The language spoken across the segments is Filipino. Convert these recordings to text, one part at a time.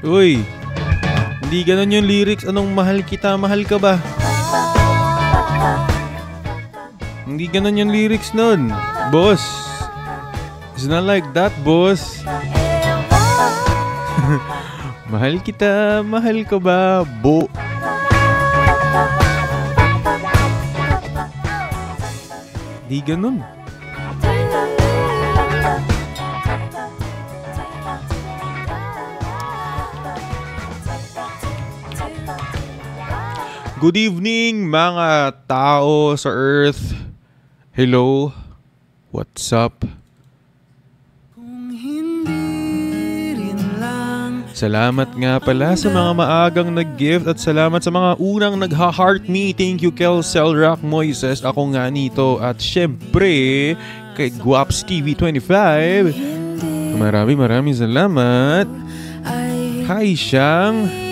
Uy, hindi ganun yung lyrics. Anong mahal kita, mahal ka ba? Hindi ganun yung lyrics nun, boss. It's not like that, boss. Mahal kita, mahal ka ba, bo? Di ganun. Good evening mga tao sa Earth. Hello. What's up? Salamat nga pala sa mga maagang nag-gift at salamat sa mga unang nagha-heart me. Thank you, Kel Selrock Moises. Ako nga nito at syempre kay Guaps TV 25. Maraming salamat. Hi, Siyang.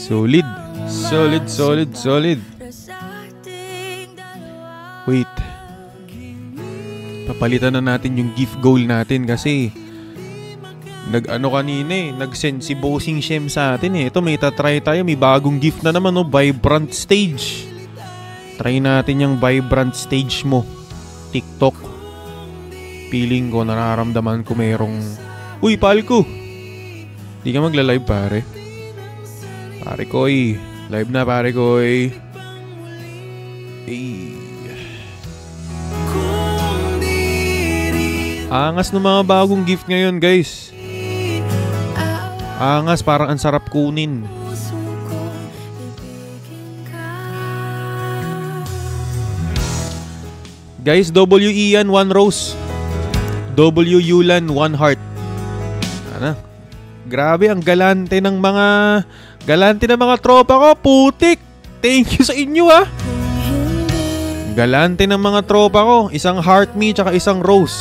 Solid. Wait. Papalitan na natin yung gift goal natin kasi nag-send si Bossing Shem sa atin eh. Ito may tatry tayo, may bagong gift na naman Vibrant Stage. Try natin yung Vibrant Stage mo. TikTok. Feeling ko, nararamdaman ko merong... Uy, Palko! Di ka magla-live pare. Pare Koy, live na pare Koy. Hey. Angas ng mga bagong gift ngayon guys. Angas, parang ang sarap kunin. Guys, W Ian 1 rose. W Yulan 1 heart. Ano? Grabe ang galante ng mga tropa ko, putik. Thank you sa inyo ha. Galante ng mga tropa ko, isang heart me tsaka isang rose.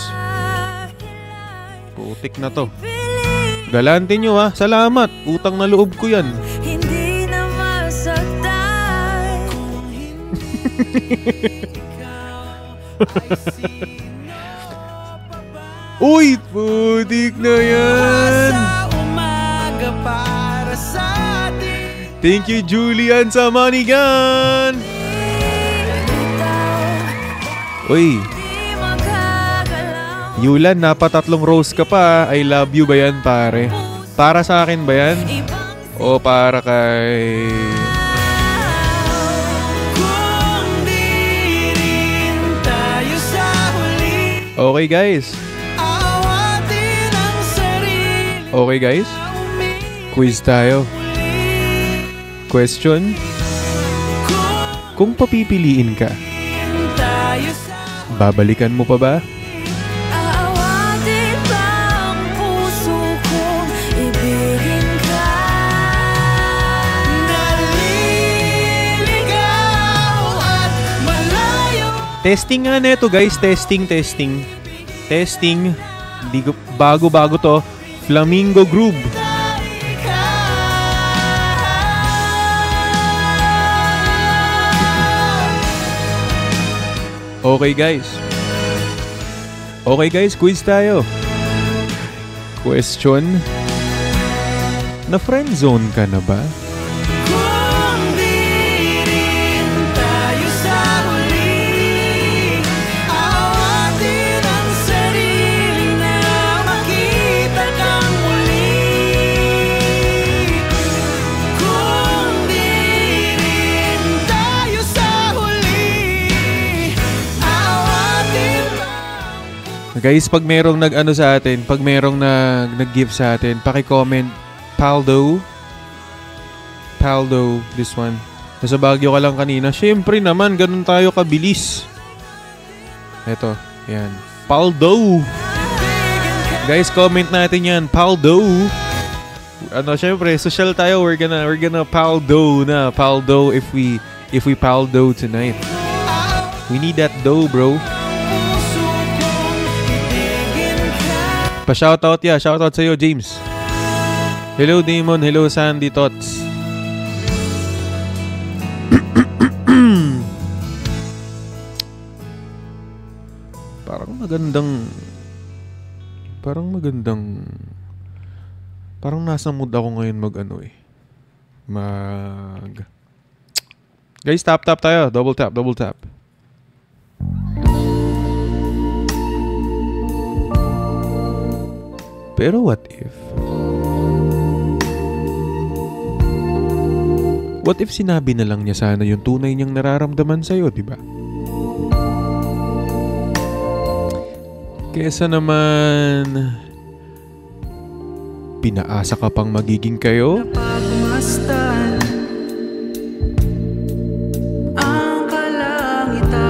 Putik na to. Galante nyo ha, salamat. Utang na loob ko yan. Hindi na masaktan. Uy, putik na yan. Thank you, Julian sa money gun. Uy, Yulan, napatatlong rose ka pa. I love you ba yan, pare? Para sa akin ba yan? O para kay... Okay, guys. Okay, guys. Quiz tayo. Question: kung papipiliin ka, babalikan mo pa ba? Testing nga neto guys, testing. Bago to, Flamingo Groove. Okay guys, quiz tayo. Question: na friendzone ka na ba? Guys, pag merong nag-ano sa atin, pag merong nag-give sa atin, paki-comment Paldo, this one. Nasa Baguio ka lang kanina. Syempre naman, ganun tayo kabilis. Eto, yan. Paldo. Guys, comment natin yan. Paldo. Ano, syempre, social tayo. We're gonna Paldo na. Paldo if we Paldo tonight. We need that dough, bro. Pa-shoutout ya. Shoutout sa'yo, James. Hello, Damon. Hello, Sandy Tots. Parang magandang Parang nasa mood ako ngayon Guys, tap tayo. Double tap. Pero what if sinabi na lang niya sana yung tunay niyang nararamdaman sa'yo, di ba? Kesa naman pinaasa ka pang magiging kayo? Napagmasdan ang kalangitan,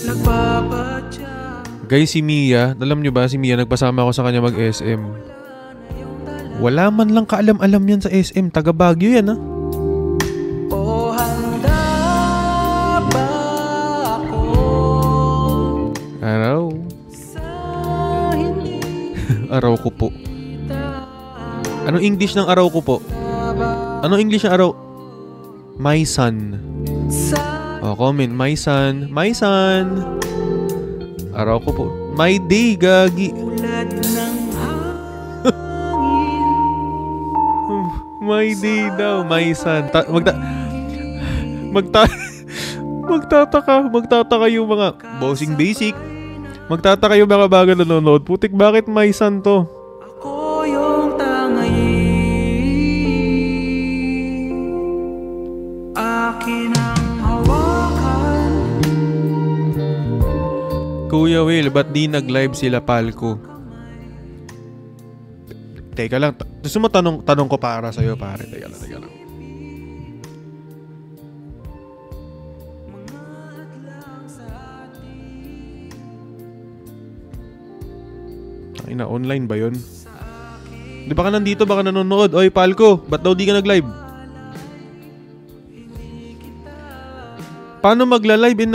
nagbabadya. Guys, si Mia, alam nyo ba, si Mia, nagpasama ako sa kanya mag-SM. Wala man lang kaalam-alam yan sa SM. Taga Baguio yan, ha? O handa ba ako Araw. sa hindi Araw ko po. Anong English ng araw ko po? Anong English ng araw? My son. Comment. My son. Araw ko po. My day, gagi. tulad ng My day daw. My son. Magtataka yung mga bossing basic. Magtataka yung mga bago nanonood. Putik, bakit my son to? ako yung tangayin, akin ang hawakan. Kuya Will, ba't di nag-live sila Palco? Teka lang. Gusto mo tanong ko para sa'yo, pare. Teka lang. Online ba yun? Di ba ka nandito, baka nanonood? Oy, Palco, ba't daw di ka nag-live? Paano magla-live?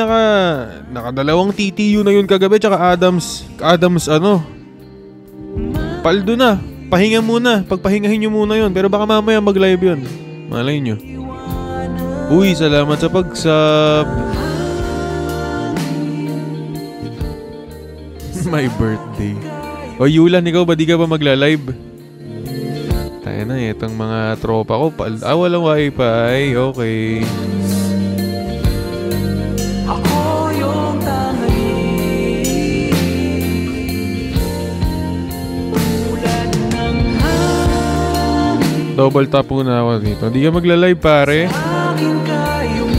Nakadalawang TTU na yun kagabi, tsaka Adams Paldo na. Pahinga muna. Pagpahingahin nyo muna yun. Pero baka mamaya mag-live yun. Malay nyo. Uy, salamat sa pag-sub. My birthday. O Yulan, ikaw ba di ka ba magla-live? Tayo na, itong mga tropa ko. Walang wifi. Okay. Ako yung tangayin, tulad ng hangin, Double tap muna ako dito. Di ka magla-live, pare. akin kayong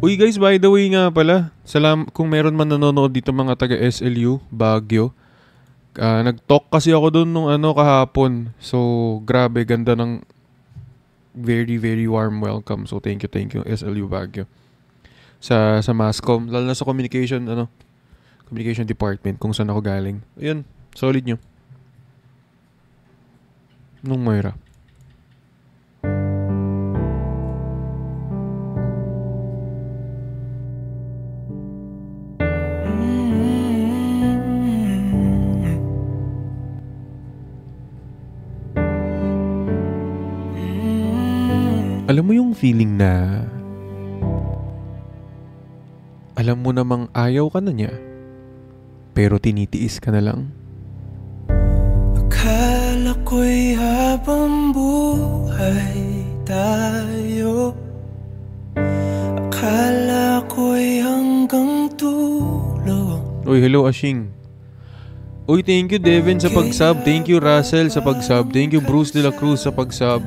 Uy guys, by the way nga pala, kung meron man nanonood dito mga taga SLU, Baguio. Nag-talk kasi ako doon nung kahapon. So, grabe, ganda ng very, very warm welcome. So, thank you SLU Baguio. Sa Mascom, lalo na sa communication department kung saan ako galing. Ayun, solid nyo. Nung Moira. Alam mo yung feeling na alam mo namang ayaw ka na niya, pero tinitiis ka na lang? akala ko'y habang buhay tayo, akala ko'y hanggang dulo. Uy, hello Ashing. Uy, thank you Devin sa pag-sub. Thank you Russell sa pag-sub. Thank you Bruce de la Cruz sa pag-sub.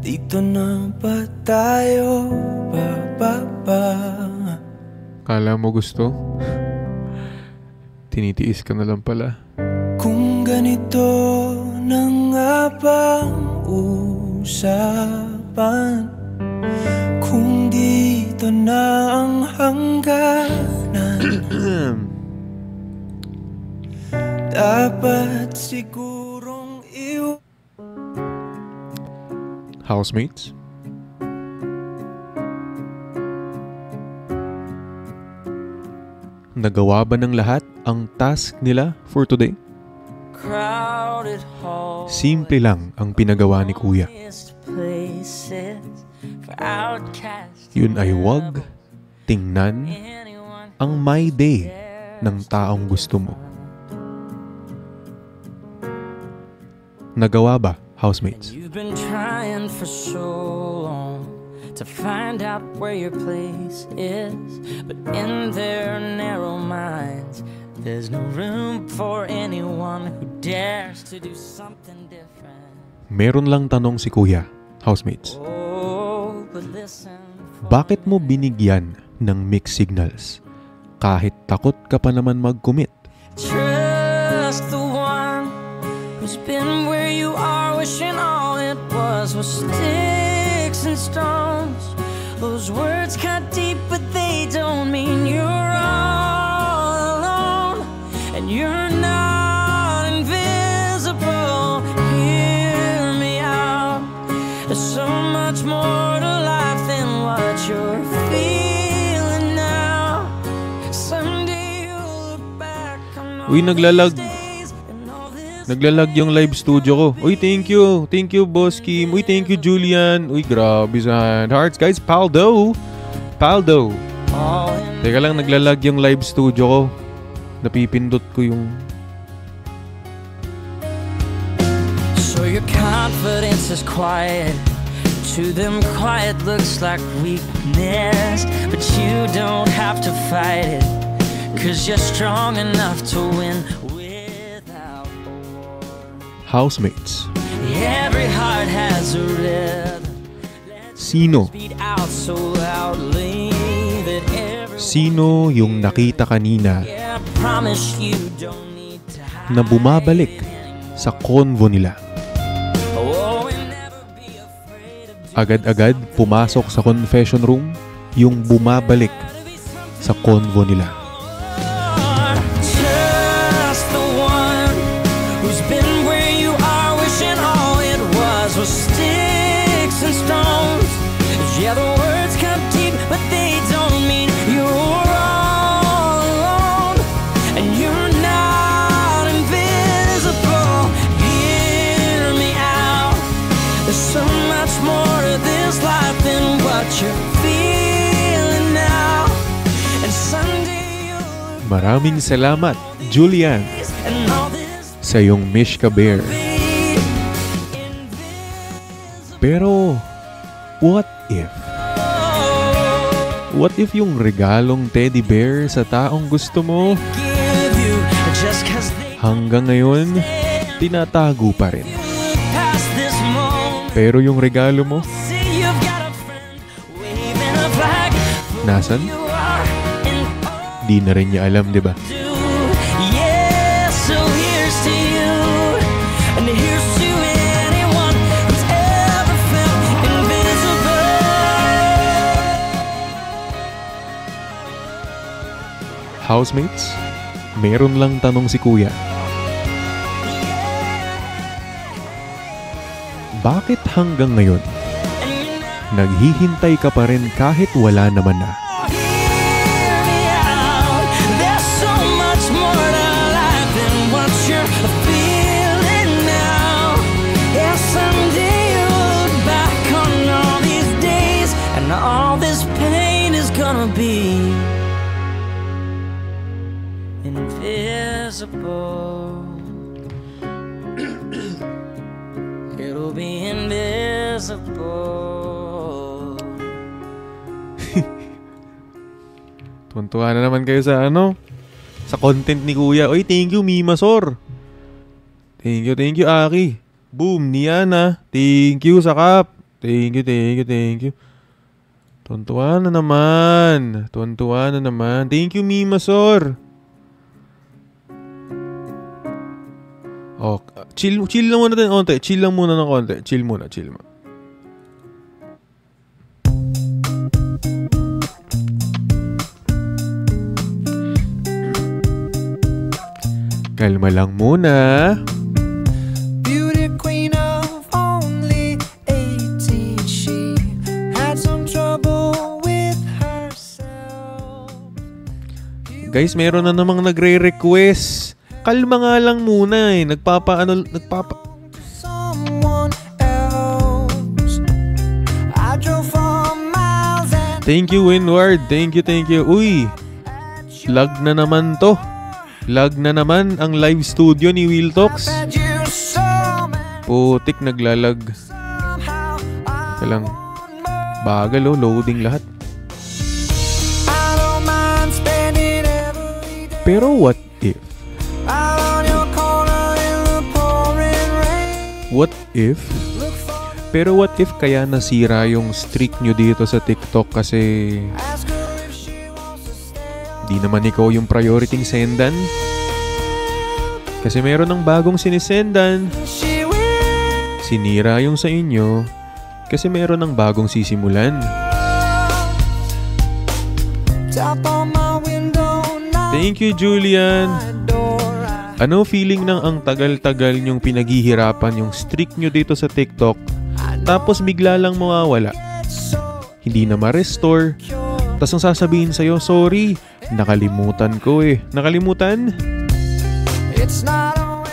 Dito na ba tayo bababa? Kala mo gusto? Tinitiis ka na lang pala. Kung ganito na nga bang usapan, kung dito na ang hangganan, dapat sigurong Housemates? Nagawa ba ng lahat ang task nila for today? Simple lang ang pinagawa ni Kuya. Yun ay wag tingnan ang my day ng taong gusto mo. Nagawa ba, housemates? You've been trying for so long to find out where your place is, but in their narrow minds there's no room for anyone who dares to do something different. Meron lang tanong si Kuya, housemates. Oh, but listen. Bakit mo binigyan ng mixed signals? Kahit takot ka pa naman mag-commit. Trust the one who's been where you are, wishing all it was sticks and stones. Those words cut deep, but they don't mean you're all alone. And you're not invisible. Hear me out. There's so much more to life than what you're feeling now. Someday you'll look back on all Uy, naglalag. days and all this. Naglalag yung live studio ko. Uy, thank you. Thank you, Boss Kim. Uy, thank you, Julian. Uy, grabe sa hearts. Guys, Paldo. Paldo. All in Teka lang, naglalag yung live studio ko. Napipindot ko yung... So your confidence is quiet. To them quiet looks like weakness, but you don't have to fight it, 'cause you're strong enough to win without a war. Housemates. Every heart has a rhythm. Sino? Beat out so loudly that every Sino yung nakita kanina yeah, I promise you don't need to hide. na bumabalik sa convo nila? Oh, and never be afraid of Agad-agad pumasok sa confession room yung bumabalik sa convo nila. Just the one who's been where you are, wishing all it was sticks and stones. Yeah, the words come deep, but they don't mean you're all alone. And you're not invisible. Hear me out. There's so much more to this life than what you're feeling now. And someday you'll Maraming salamat, Julian, and all this sa iyong Mishka Bear. be Pero, what if? What if yung regalong teddy bear sa taong gusto mo give you just 'cause they hanggang ngayon tinatago pa rin? look past this moment. Pero yung regalo mo, See you've got a friend waving a flag for nasan? who you are and all Di na rin niya alam, di ba? do. Yeah, so here's to you and here's to anyone who's ever felt invisible. Housemates, meron lang tanong si Kuya. Bakit hanggang ngayon, And you know naghihintay ka pa rin kahit wala naman na? hear me out. There's so much more to life than what you're feeling now. Yeah, someday you'll look back on all these days, and all this pain is gonna be invisible. It'll be invisible. Tuntuhan na naman kayo sa sa content ni Kuya. Oy, thank you, Mimasor. Thank you, Aki. Boom, Niana. Thank you, Sakap. Thank you. Tuntuhan na naman. Thank you, Mimasor. Oh, chill lang muna ng konti. Chill muna. Kalma lang muna. Beauty queen of only 18, she had some trouble with herself. Guys, meron na namang nagre-request. Kalma nga lang muna eh. Thank you, Winward. Thank you. Uy, lag na naman to. Lag na naman ang live studio ni Wheel Talks. Putik, naglalag. Teka lang. Bagal oh, loading lahat. Pero what if? What if? Pero what if kaya nasira yung streak nyo dito sa TikTok kasi di naman ikaw yung priority sendan? Kasi meron ng bagong sinisendan. Sinira yung sa inyo kasi meron ng bagong sisimulan. Thank you, Julian. Ano feeling ng ang tagal-tagal nyong pinaghihirapan yung streak nyo dito sa TikTok tapos bigla lang mawawala? Hindi na ma-restore. Tapos ang sasabihin sa'yo, sorry, nakalimutan ko eh. Nakalimutan?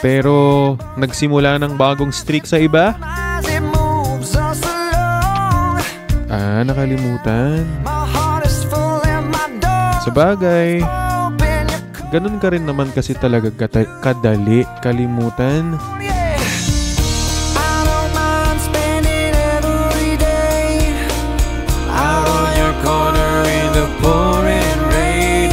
Pero nagsimula ng bagong streak sa iba? Nakalimutan. Sabagay, ganun ka rin naman kasi talaga kadali kalimutan. Out on your corner in the pouring rain,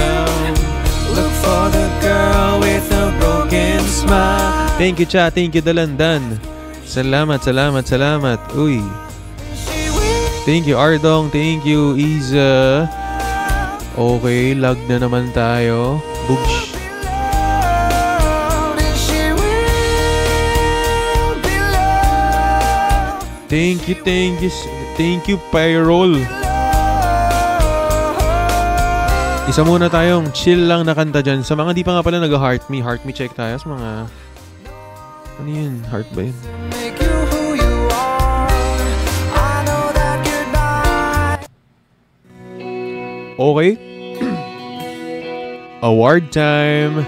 look for the girl with a broken smile. Thank you, Cha. Thank you, Dalandan. Salamat. Uy. Thank you, Ardong. Thank you, Iza. Okay, lag na naman tayo. Boosh. Thank you, Pyrol. Isa muna tayong chill lang na kanta dyan. Sa mga di pa nga pala nag-heart me check tayo sa mga... Ano yun? Heart ba yun? Okay. Award time.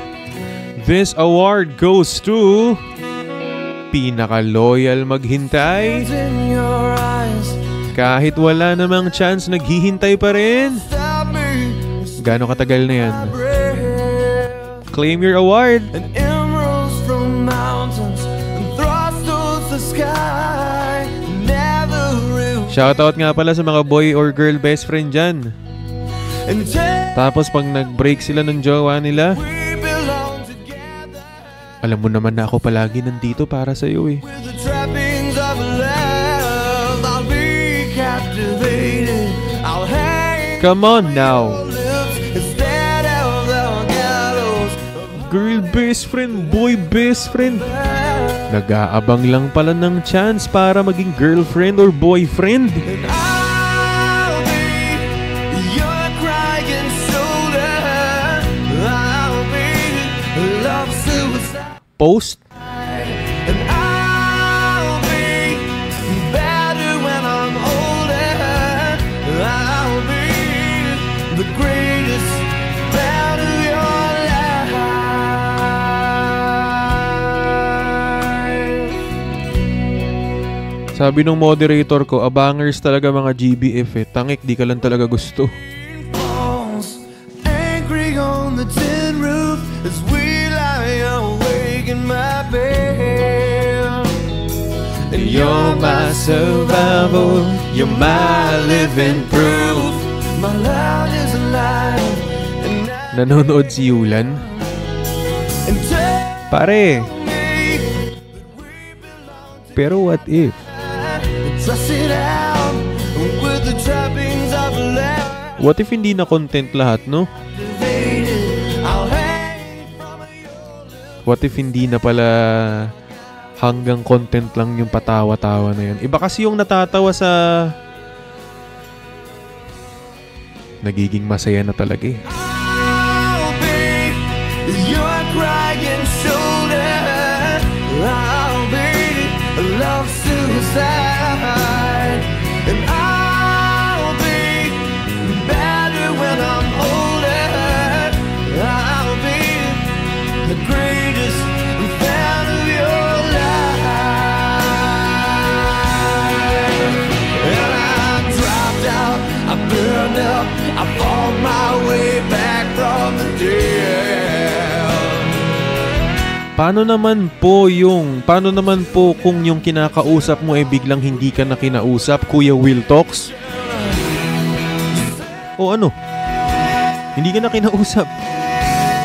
This award goes to pinaka-loyal maghintay. Kahit wala namang chance, naghihintay pa rin. Gaano katagal na yan? Claim your award. Shoutout nga pala sa mga boy or girl best friend dyan. Tapos pag nag-break sila ng jowa nila, alam mo naman na ako palagi nandito para sa iyo eh. Come on now. Girl best friend, boy best friend. Nag-aabang lang pala ng chance para maging girlfriend or boyfriend. Post. And I'll be better when I'm older. I'll be the greatest part of your life. Sabi nung moderator ko, abangers talaga mga GBF eh. Tangik, di ka lang talaga gusto. Angry on the tin roof as we lie awake in my bed. And you're my survival, you're my living proof. My love is alive. Nanonood si Yulan. Pare, pero what if? What if hindi na content lahat, no? What if hindi na pala hanggang content lang yung patawa-tawa na yan? Iba kasi yung natatawa sa nagiging masaya na talaga eh. I'll be your crying shoulder. I'll be a love suicide. And I'll be better when I'm older. I'll be the greatest fan of your life. And I dropped out, I burned out. Paano naman po kung yung kinakausap mo biglang hindi ka na kinausap, Kuya Will Talks? O ano? Hindi ka na kinausap.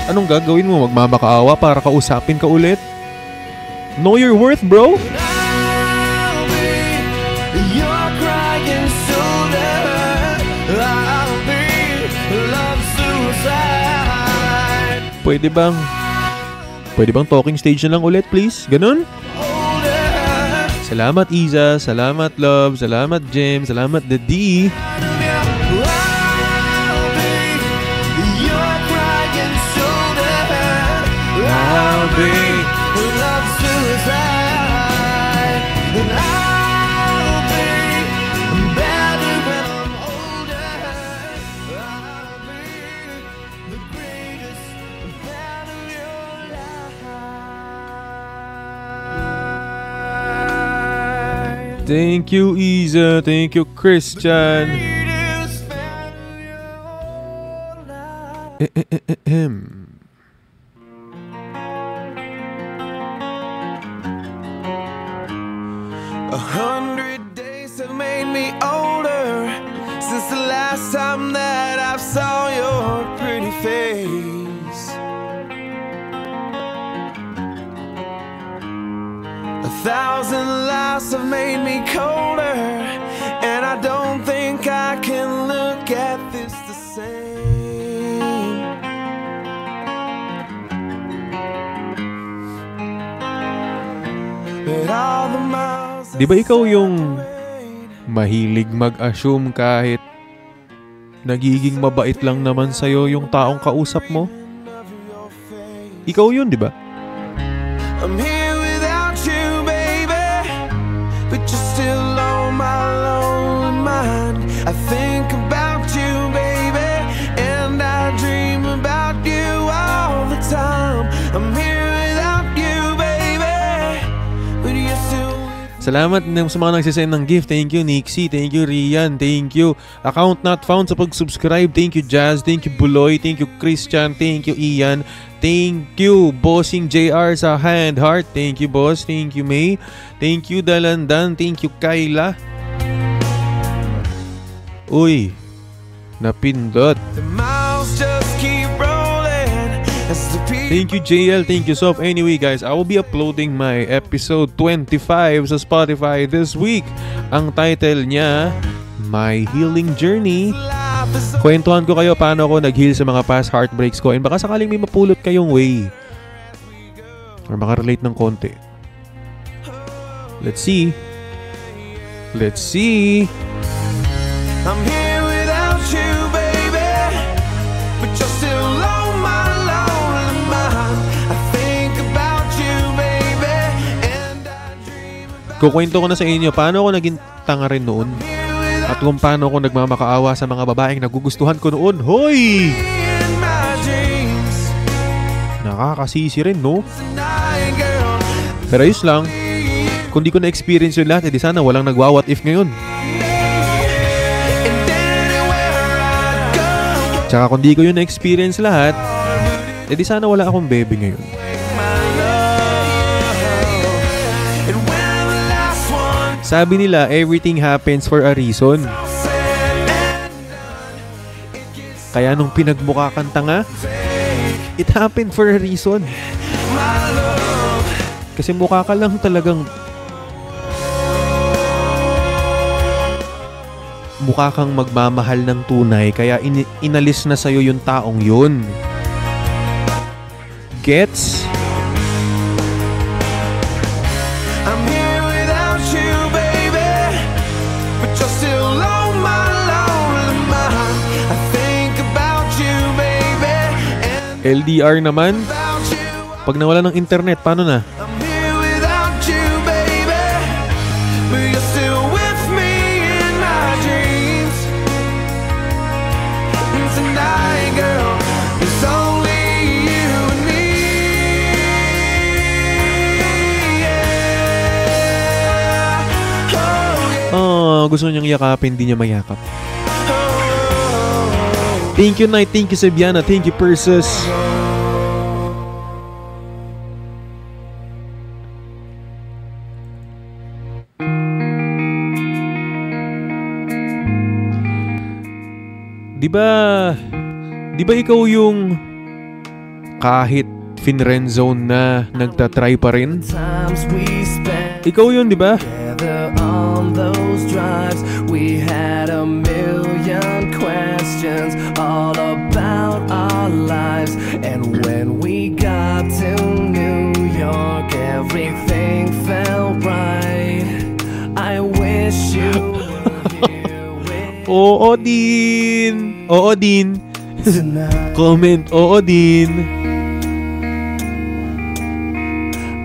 Anong gagawin mo? Magmamakaawa para kausapin ka ulit? Know your worth, bro? I'll be your crying shoulder. I'll be love suicide. Pwede bang talking stage na lang ulit, please? Ganun? Salamat, Iza. Salamat, Love. Salamat, Jem. Salamat, The D. I'll be your crying shoulder. I'll be love suicide. And I'll be better when I'm older. I'll be the greatest fan of your life. Thank you, Iza. Thank you, Christian. Greatest fan of your life. A 100 days have made me older since the last time that I saw your pretty face. 1,000 lives have made me colder, and I don't think I can look at this the same. But all the miles Di ba ikaw yung mahilig mag-assume kahit nagiging mabait lang naman sa'yo yung taong kausap mo? Ikaw yun, di ba? I'm here without you, baby, but you're still on my lonely mind. I think about you, baby, and I dream about you all the time. I'm here without you, baby, but you're still. Salamat sa mga nagsisend ng gift. Thank you, Nixie. Thank you, Rian. Thank you. Account not found sa pag-subscribe. Thank you, Jazz. Thank you, Buloy. Thank you, Christian. Thank you, Ian. Thank you, Bossing JR sa hand heart. Thank you, boss. Thank you, May. Thank you, Dalandan. Thank you, Kayla. Uy, napindot. The miles just keep rolling as the people. Thank you, JL. Thank you, Sof. Anyway, guys, I will be uploading my episode 25 sa Spotify this week. Ang title niya, My Healing Journey. Kwentuhan ko kayo paano ako nag-heal sa mga past heartbreaks ko, and baka sakaling may mapulot kayong way or makarelate ng konti. Let's see. I'm here without you, baby, but you're still on my lonely mind. I think about you, baby, and I dream about Kukwento ko na sa inyo paano ako naging tanga rin noon at kung paano ako nagmamakaawa sa mga babaeng nagugustuhan ko noon. Hoy! you in my dreams Nakakasisi rin, no? tonight, girl. Pero ayos lang. Kung di ko na-experience yun lahat, edi sana walang nagwa-what if ngayon. And anywhere I go, Tsaka kung di ko yun na-experience lahat, edi sana wala akong baby ngayon. my love. And when the last one Sabi nila, everything happens for a reason. said, Kaya nung pinagmukha kang tanga, it happened for a reason. my love. Kasi mukha ka lang talagang mukha kang magmamahal ng tunay, kaya inalis na sa'yo yung taong yun. Gets? I'm here without you, baby, but you're still on my lonely mind. I think about you, baby, and LDR naman, about you. pag nawala ng internet, paano na? I'm here without you, baby, but you're still with me in my dreams. And tonight, girl, it's only you and me. Yeah. Oh, yeah. Gusto niyang yakapin, di niya mayakap. Oh. Thank you, Night. Thank you, Sebiana. Thank you, Persis. Di ba ikaw yung kahit finrendzone na nagtatry pa rin? Ikaw yun, di ba? On those drives, we had a million questions all about our lives. And when we got to New York, everything felt right. I wish you were here with Oo din. Oo din. tonight. Comment, oo din.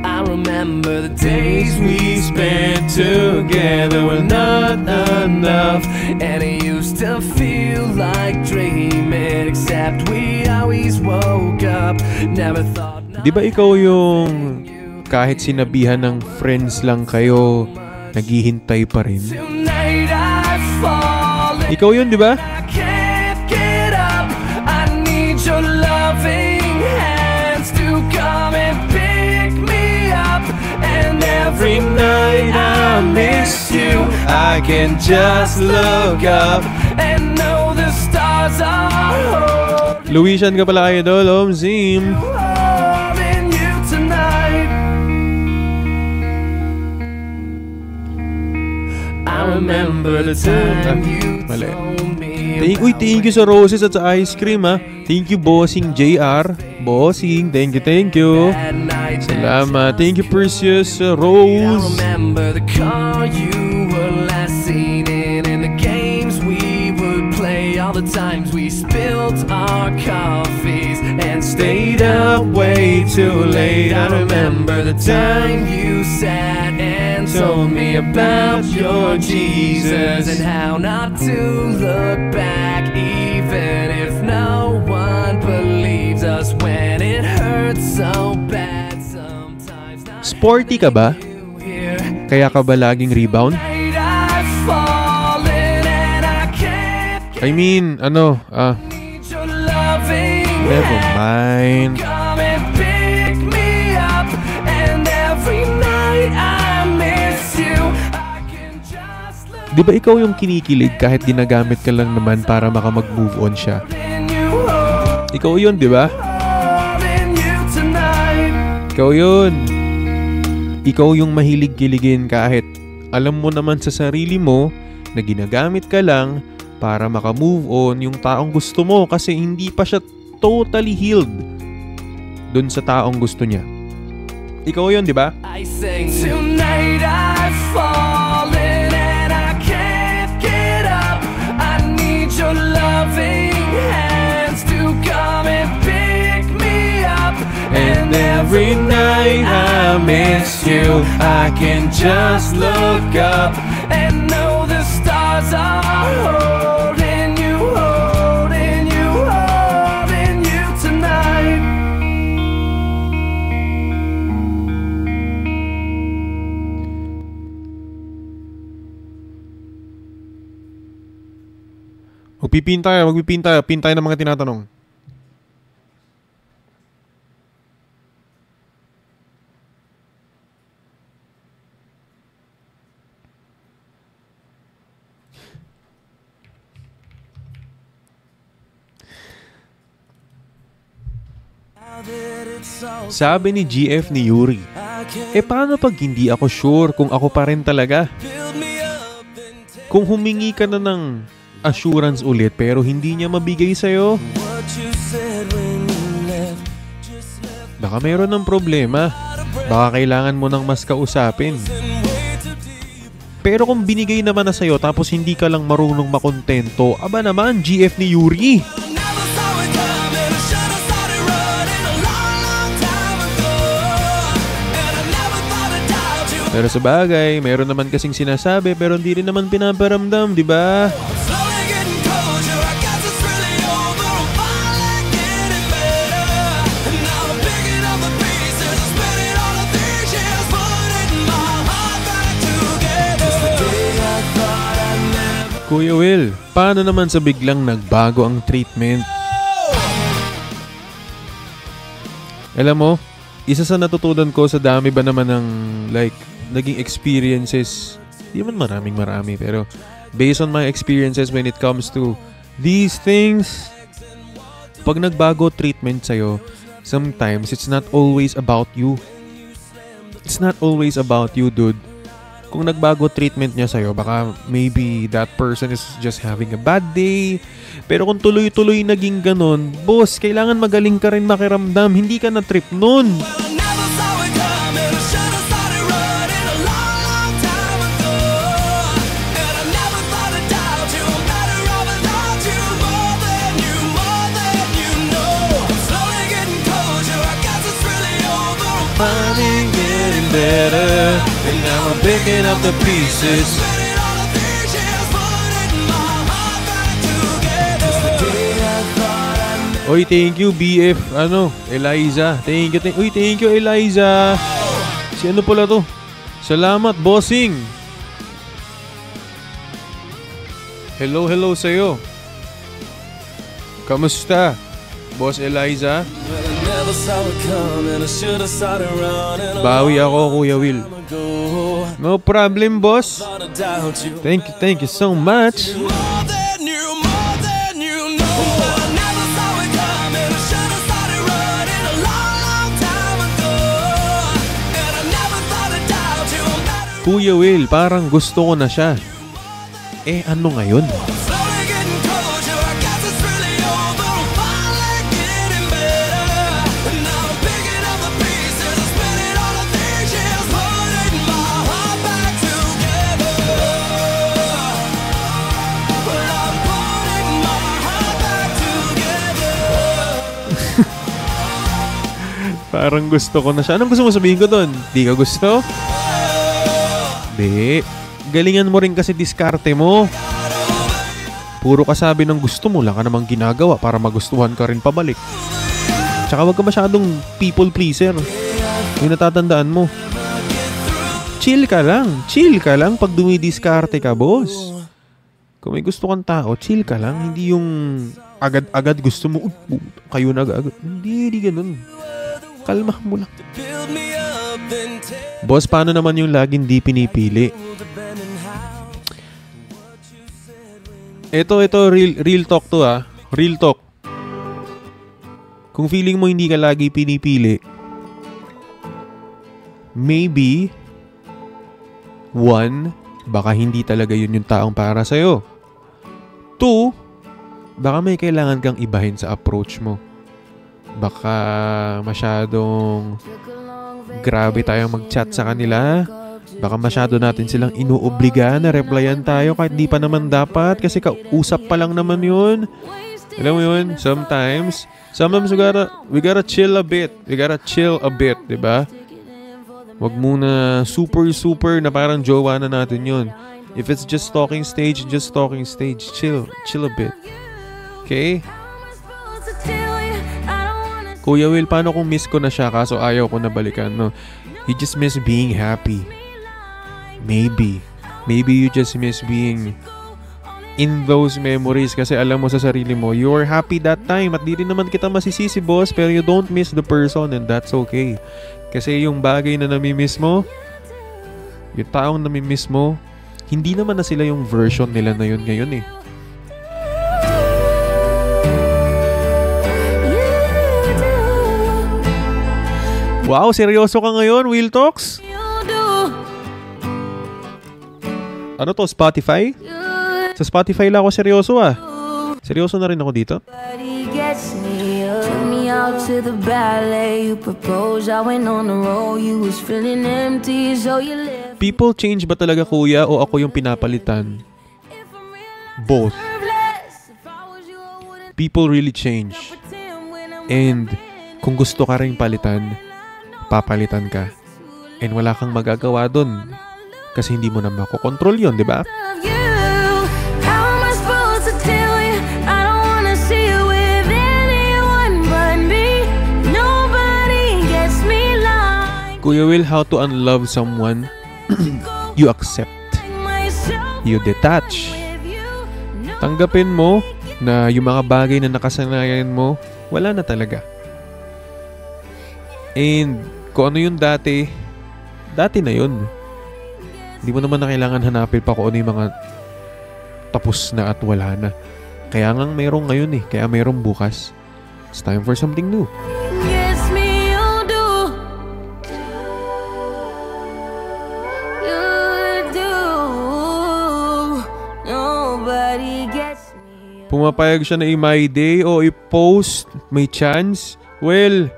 I remember the days we spent together were not enough, and it used to feel like dreaming, except we always woke up. Never thought. Di ba ikaw yung kahit sinabihan ng friends lang kayo, naghihintay pa rin? Tonight I fall. Ikaw yun, di ba? I can't get up. I need your loving hands to come and pick me up. And every night I miss you, I can just look up and know the stars are Luisian ka pala, idol. Zim. holding you tonight. I remember the time you Mali. told me. Thank you sa roses at sa ice cream, ha. Thank you, Bossing JR. Bossing, thank you. That night. Salamat. Thank you, Precious I Rose. remember the car you were last seen in, and the games we would play, all the times we spilled our coffees and stayed up way too late. I remember the time you sat and told me about your Jesus and how not to look back, even if no one believes us when it hurts so bad. Sometimes not Sporty ka ba? here. Kaya ka ba laging rebound? I've fallen and I can't I mean, need your loving never hand. mind. Come and pick me up, and every night I miss you. I can just look Di ba ikaw yung kinikilig kahit ginagamit ka lang naman para makamag-move on siya? in you, Ikaw yun, di ba? holding you tonight. Ikaw yun. Ikaw yung mahilig kiligin kahit alam mo naman sa sarili mo na ginagamit ka lang para makamove on yung taong gusto mo kasi hindi pa siya totally healed dun sa taong gusto niya. Ikaw yun, di ba? I sing tonight I've fallen and I can't get up. I need your loving hands to come and pick me up. And every night I miss you, I can just look up and know the stars are holding you, holding you, holding you tonight. Magpipin tayo ng mga tinatanong. Sabi ni GF ni Yuri, paano pag hindi ako sure kung ako pa rin talaga? Kung humingi ka na ng assurance ulit pero hindi niya mabigay sa'yo, baka meron ng problema. Baka kailangan mo ng mas kausapin. Pero kung binigay naman na sa'yo tapos hindi ka lang marunong makontento, aba naman, GF ni Yuri. Pero sa bagay, meron naman kasing sinasabi pero hindi rin naman pinaparamdam, di ba? Kuya Will, paano naman sa biglang nagbago ang treatment? Alam mo, isa sa natutunan ko sa dami ba naman ng naging experiences, di man marami pero based on my experiences when it comes to These things, pag nagbago treatment sa'yo, sometimes it's not always about you. It's not always about you, dude. Kung nagbago treatment niya sa'yo, baka maybe that person is just having a bad day. Pero kung tuloy-tuloy naging ganon, boss, kailangan magaling ka rin makiramdam. Hindi ka na trip nun. Finding getting better, and now I'm picking up the pieces. Oy, thank you BF, Eliza. Thank you Eliza. Si ano pala to? Salamat, bossing. Hello sa'yo. Kamusta, Boss Eliza? Bawi ako, Kuya Will. No problem, boss. Thank you so much. Kuya Will, parang gusto ko na siya. Eh, ano ngayon? Parang gusto ko na siya. Anong gusto mo sabihin ko doon? Di ka gusto? Di. Galingan mo rin kasi diskarte mo. Puro ka sabi ng gusto mo, lang ka namang ginagawa para magustuhan ka rin pabalik. Tsaka wag ka masyadong people pleaser. Yung natatandaan mo. Chill ka lang pag dumidiskarte ka, boss. Kung may gusto kang tao, chill ka lang. Hindi yung agad-agad gusto mo, kayo na agad. Hindi ganun. Kalma mo lang. Boss, paano naman yung laging di pinipili? Ito, real talk to ha. Real talk. Kung feeling mo hindi ka lagi pinipili, maybe, one, baka hindi talaga yun yung taong para sa'yo. Two, baka may kailangan kang ibahin sa approach mo. Baka masyadong grabe tayong mag-chat sa kanila. Baka masyado natin silang inuobliga na replyan tayo kahit di pa naman dapat kasi kausap pa lang naman yun. Alam mo yun? Sometimes we gotta chill a bit. We gotta chill a bit, diba? Wag muna super na parang jowa na natin yun. If it's just talking stage. Chill a bit. Okay? Kuya Will, paano kung miss ko na siya kaso ayaw ko na balikan, no? You just miss being happy. Maybe you just miss being in those memories kasi alam mo sa sarili mo, you were happy that time at di rin naman kita masisisi, boss, pero you don't miss the person and that's okay. Kasi yung bagay na namimiss mo, yung taong namimiss mo, hindi naman na sila yung version nila na yun ngayon eh. Wow, seryoso ka ngayon, Will Talks? Ano to, Spotify? Sa Spotify lang ako seryoso ah. Seryoso na rin ako dito. People change ba talaga, kuya, o ako yung pinapalitan? Both. People really change. And kung gusto ka rin palitan, papalitan ka. And wala kang magagawa dun. Kasi hindi mo na makokontrol yun, di ba? Kuya Will, how to unlove someone? You accept. You detach. Tanggapin mo na yung mga bagay na nakasanayan mo, wala na talaga. And kung ano yung dati na yun. Hindi mo naman na kailangan hanapin pa kung ano yung mga tapos na at wala na. Kaya nga merong ngayon eh. Kaya merong bukas. It's time for something new. Gets me, you do. You do. Nobody gets me. Pumapayag siya na i-my day o i-post. May chance. Well,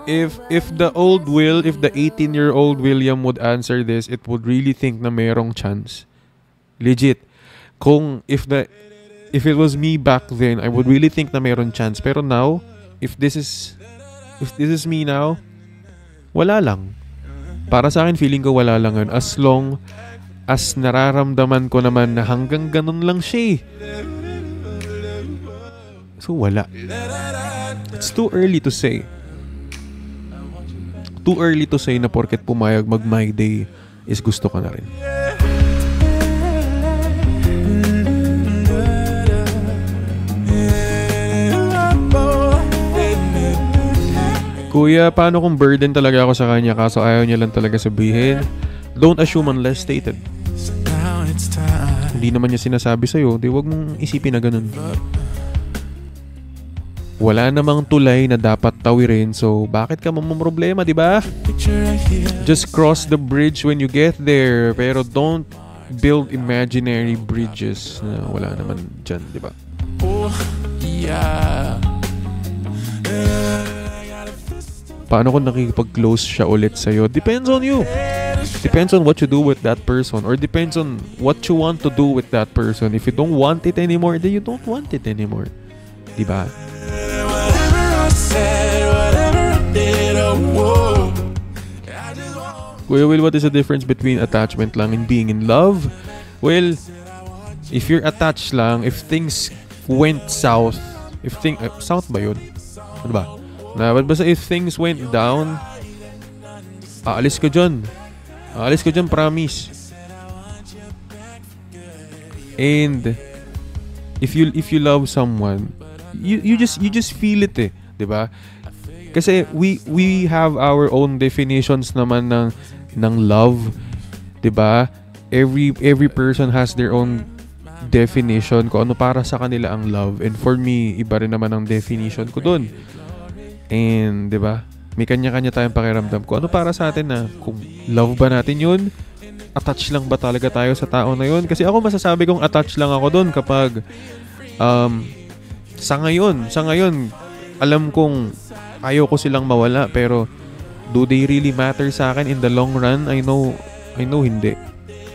if the 18-year-old William would answer this, it would really think na mayroong chance. Legit. If it was me back then, I would really think na mayroong chance. Pero now, if this is me now, wala lang. Para sa akin, feeling ko wala lang yun. As long as nararamdaman ko naman na hanggang ganun lang siya eh. So wala. It's too early to say. Too early to say na porket pumayag mag-my day is gusto ka na rin. Kuya, paano kung burden talaga ako sa kanya kaso ayaw niya lang talaga sabihin? Don't assume unless stated. Hindi naman niya sinasabi sa'yo, di wag mong isipin na ganun. Wala namang tulay na dapat tawirin, so bakit ka mamumroblema, di ba? Just cross the bridge when you get there, pero don't build imaginary bridges na wala naman dyan, di ba? Paano kung nakikipag-close siya ulit sa'yo? Depends on you. Depends on what you do with that person, or depends on what you want to do with that person. If you don't want it anymore, then you don't want it anymore. Di ba? Kuya Will, what is the difference between attachment lang and being in love? Well, if you're attached lang, if things went south, south ba yun? Ano ba? Basta if things went down, aalis ka dyan. Aalis ka dyan, promise. And if you love someone, you just feel it eh, 'di ba? Kasi we have our own definitions naman ng love, 'di ba? Every person has their own definition kung ano para sa kanila ang love, and for me iba rin naman ang definition ko doon. And 'di ba? May kanya-kanya tayong pakiramdam ko. Ano para sa atin na kung love ba natin 'yun? Attach lang ba talaga tayo sa tao na 'yun? Kasi ako masasabi kong attach lang ako doon kapag sa ngayon alam kong ayaw ko silang mawala, pero do they really matter sa akin in the long run? I know hindi.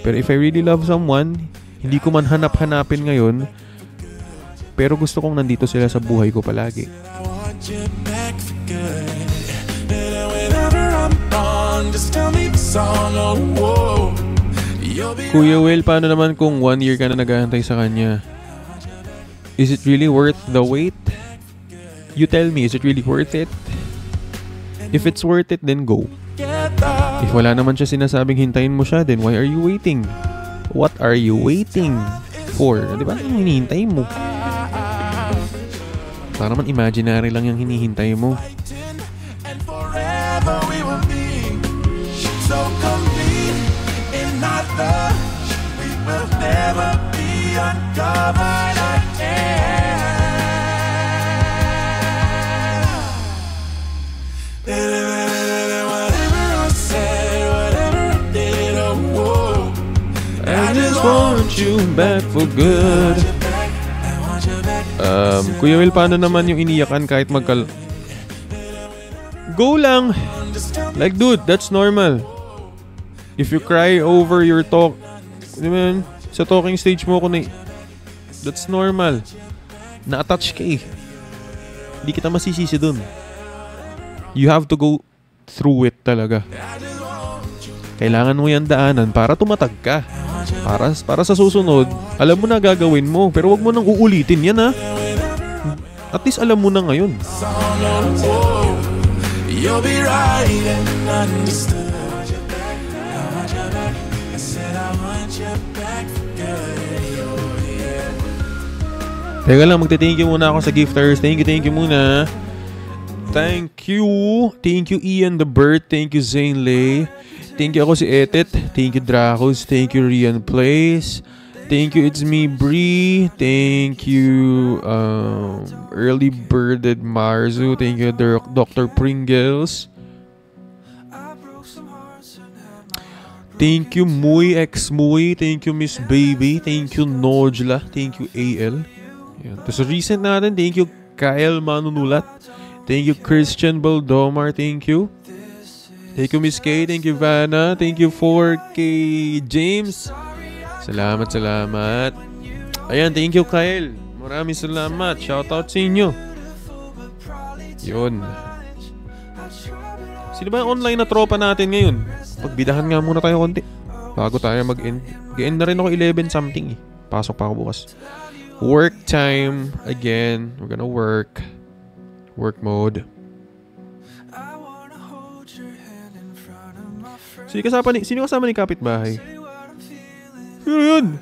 Pero if I really love someone, hindi ko man hanap-hanapin ngayon, pero gusto kong nandito sila sa buhay ko palagi. Kuya Will, paano naman kung 1 year ka na naghahantay sa kanya? Is it really worth the wait? You tell me, is it really worth it? If it's worth it, then go. If wala naman siya sinasabing hintayin mo siya, then why are you waiting? What are you waiting for? Di ba? Anong hinihintay mo? Para naman imaginary lang yung hinihintay mo. I just want you back for good. Kuya Will, paano naman yung iniyakan kahit Go lang. Like, dude, that's normal. If you cry over your talk, diba, sa talking stage mo that's normal. Na-attach ka eh. Hindi kita masisisi dun. You have to go through it talaga. Kailangan mo yan daanan para tumatag ka. Para sa susunod, alam mo na gagawin mo. Pero wag mo nang uulitin yan, ha. At least alam mo na ngayon. You'll be right and understood. Teka lang, magte-thank you muna ako sa gifters. Thank you muna. Thank you Ian the Bird. Thank you Zane Lay. Thank you ako si Etet. Thank you Dracos. Thank you Rian Plays. Thank you, it's me, Bree. Thank you, Early Birded Marzu. Thank you, Dr. Pringles. Thank you, Muy X Muy. Thank you, Miss Baby. Thank you, Nojla. Thank you, AL. Yan. Tapos recent natin, thank you, Kyle Manunulat. Thank you, Christian Baldomar. Thank you. Thank you, Miss K. Thank you, Vanna. Thank you, 4K James. Salamat. Ayan, thank you, Kyle. Maraming salamat. Shoutout sa inyo. Yun. Sino ba yung online na tropa natin ngayon? Pagbidahan nga muna tayo konti bago tayo mag-end. Mag-end na rin ako 11 something eh. Pasok pa ako bukas. Work time. Again, we're gonna work. Work mode. Sino kasama ni kapitbahay? Sino yun?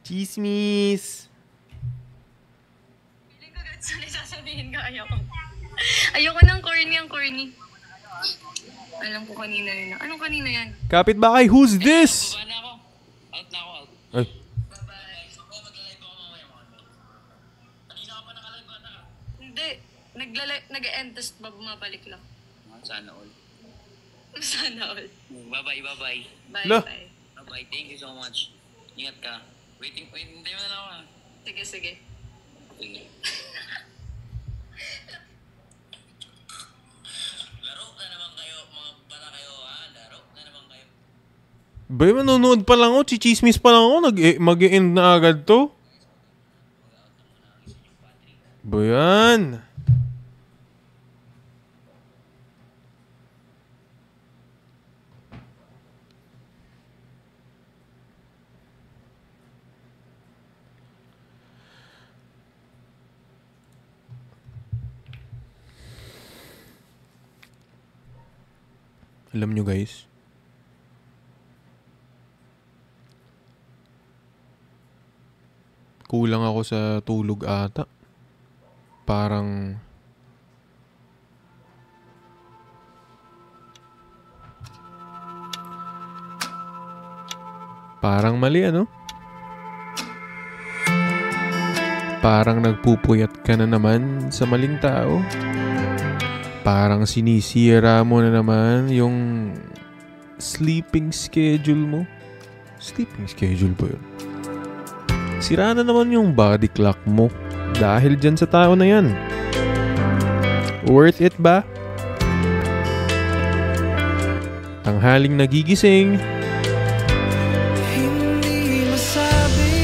Chismis. Feeling ko agad sorry sasabihin ko ayoko ng corny. Alam ko kanina yun. Anong kanina yan? Kapitbahay, who's this? Baba na ako. Out na ako. Ay. Bye-bye. Mag-live ako mamaya mo. Kanina ka pa nakalive ba na? Hindi. Nag-end test ba bumabalik lang? Sana all. Bye. Lo. Bye. Thank you so much. Ingat ka. Waiting. Hindi mo na lang ako. Sige. Laro na naman kayo. Mga bata kayo ha. Laro na naman kayo. Bay, manonood pa lang ako. Chichismis pa lang ako. Mag-e-end na agad to. Bayan. Alam nyo guys, kulang ako sa tulog ata. Parang mali ano? Parang nagpupuyat ka na naman sa maling tao. Parang sinisira mo na naman yung sleeping schedule mo. Sleeping schedule ba yun? Sira na naman yung body clock mo dahil dyan sa tao na yan. Worth it ba? Tanghaling nagigising. Hindi masabi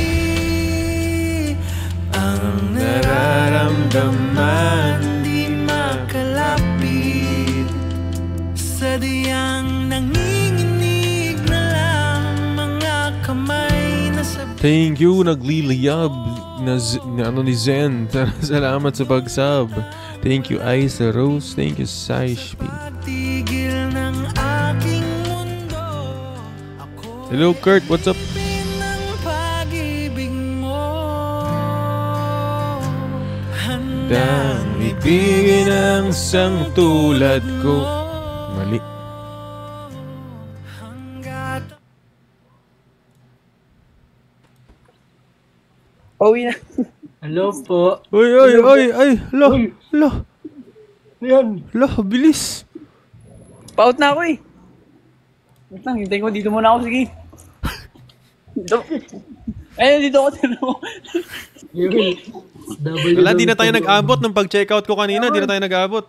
ang nararamdaman. Sadyang nanginginig na lang mga kamay na sabi. Thank you, nagliliyab ni Zen. Salamat sa pag-sub. Thank you, Isa Rose. Thank you, Saishpi. Patigil ng aking mundo. Hello, Kurt. What's up? Ng pag-ibig mo. Handang ibigin ang isang tulad ko. Mali. Pauwi na. Hello po. Ay. Lo. Yan. Lo, bilis. Paut na ako eh. Wait lang, hintayin ko dito muna ako. Sige. Dito. Ayun, dito ako. Wala, di na tayo nag-abot nung pag-checkout ko kanina. Di na tayo nag-abot.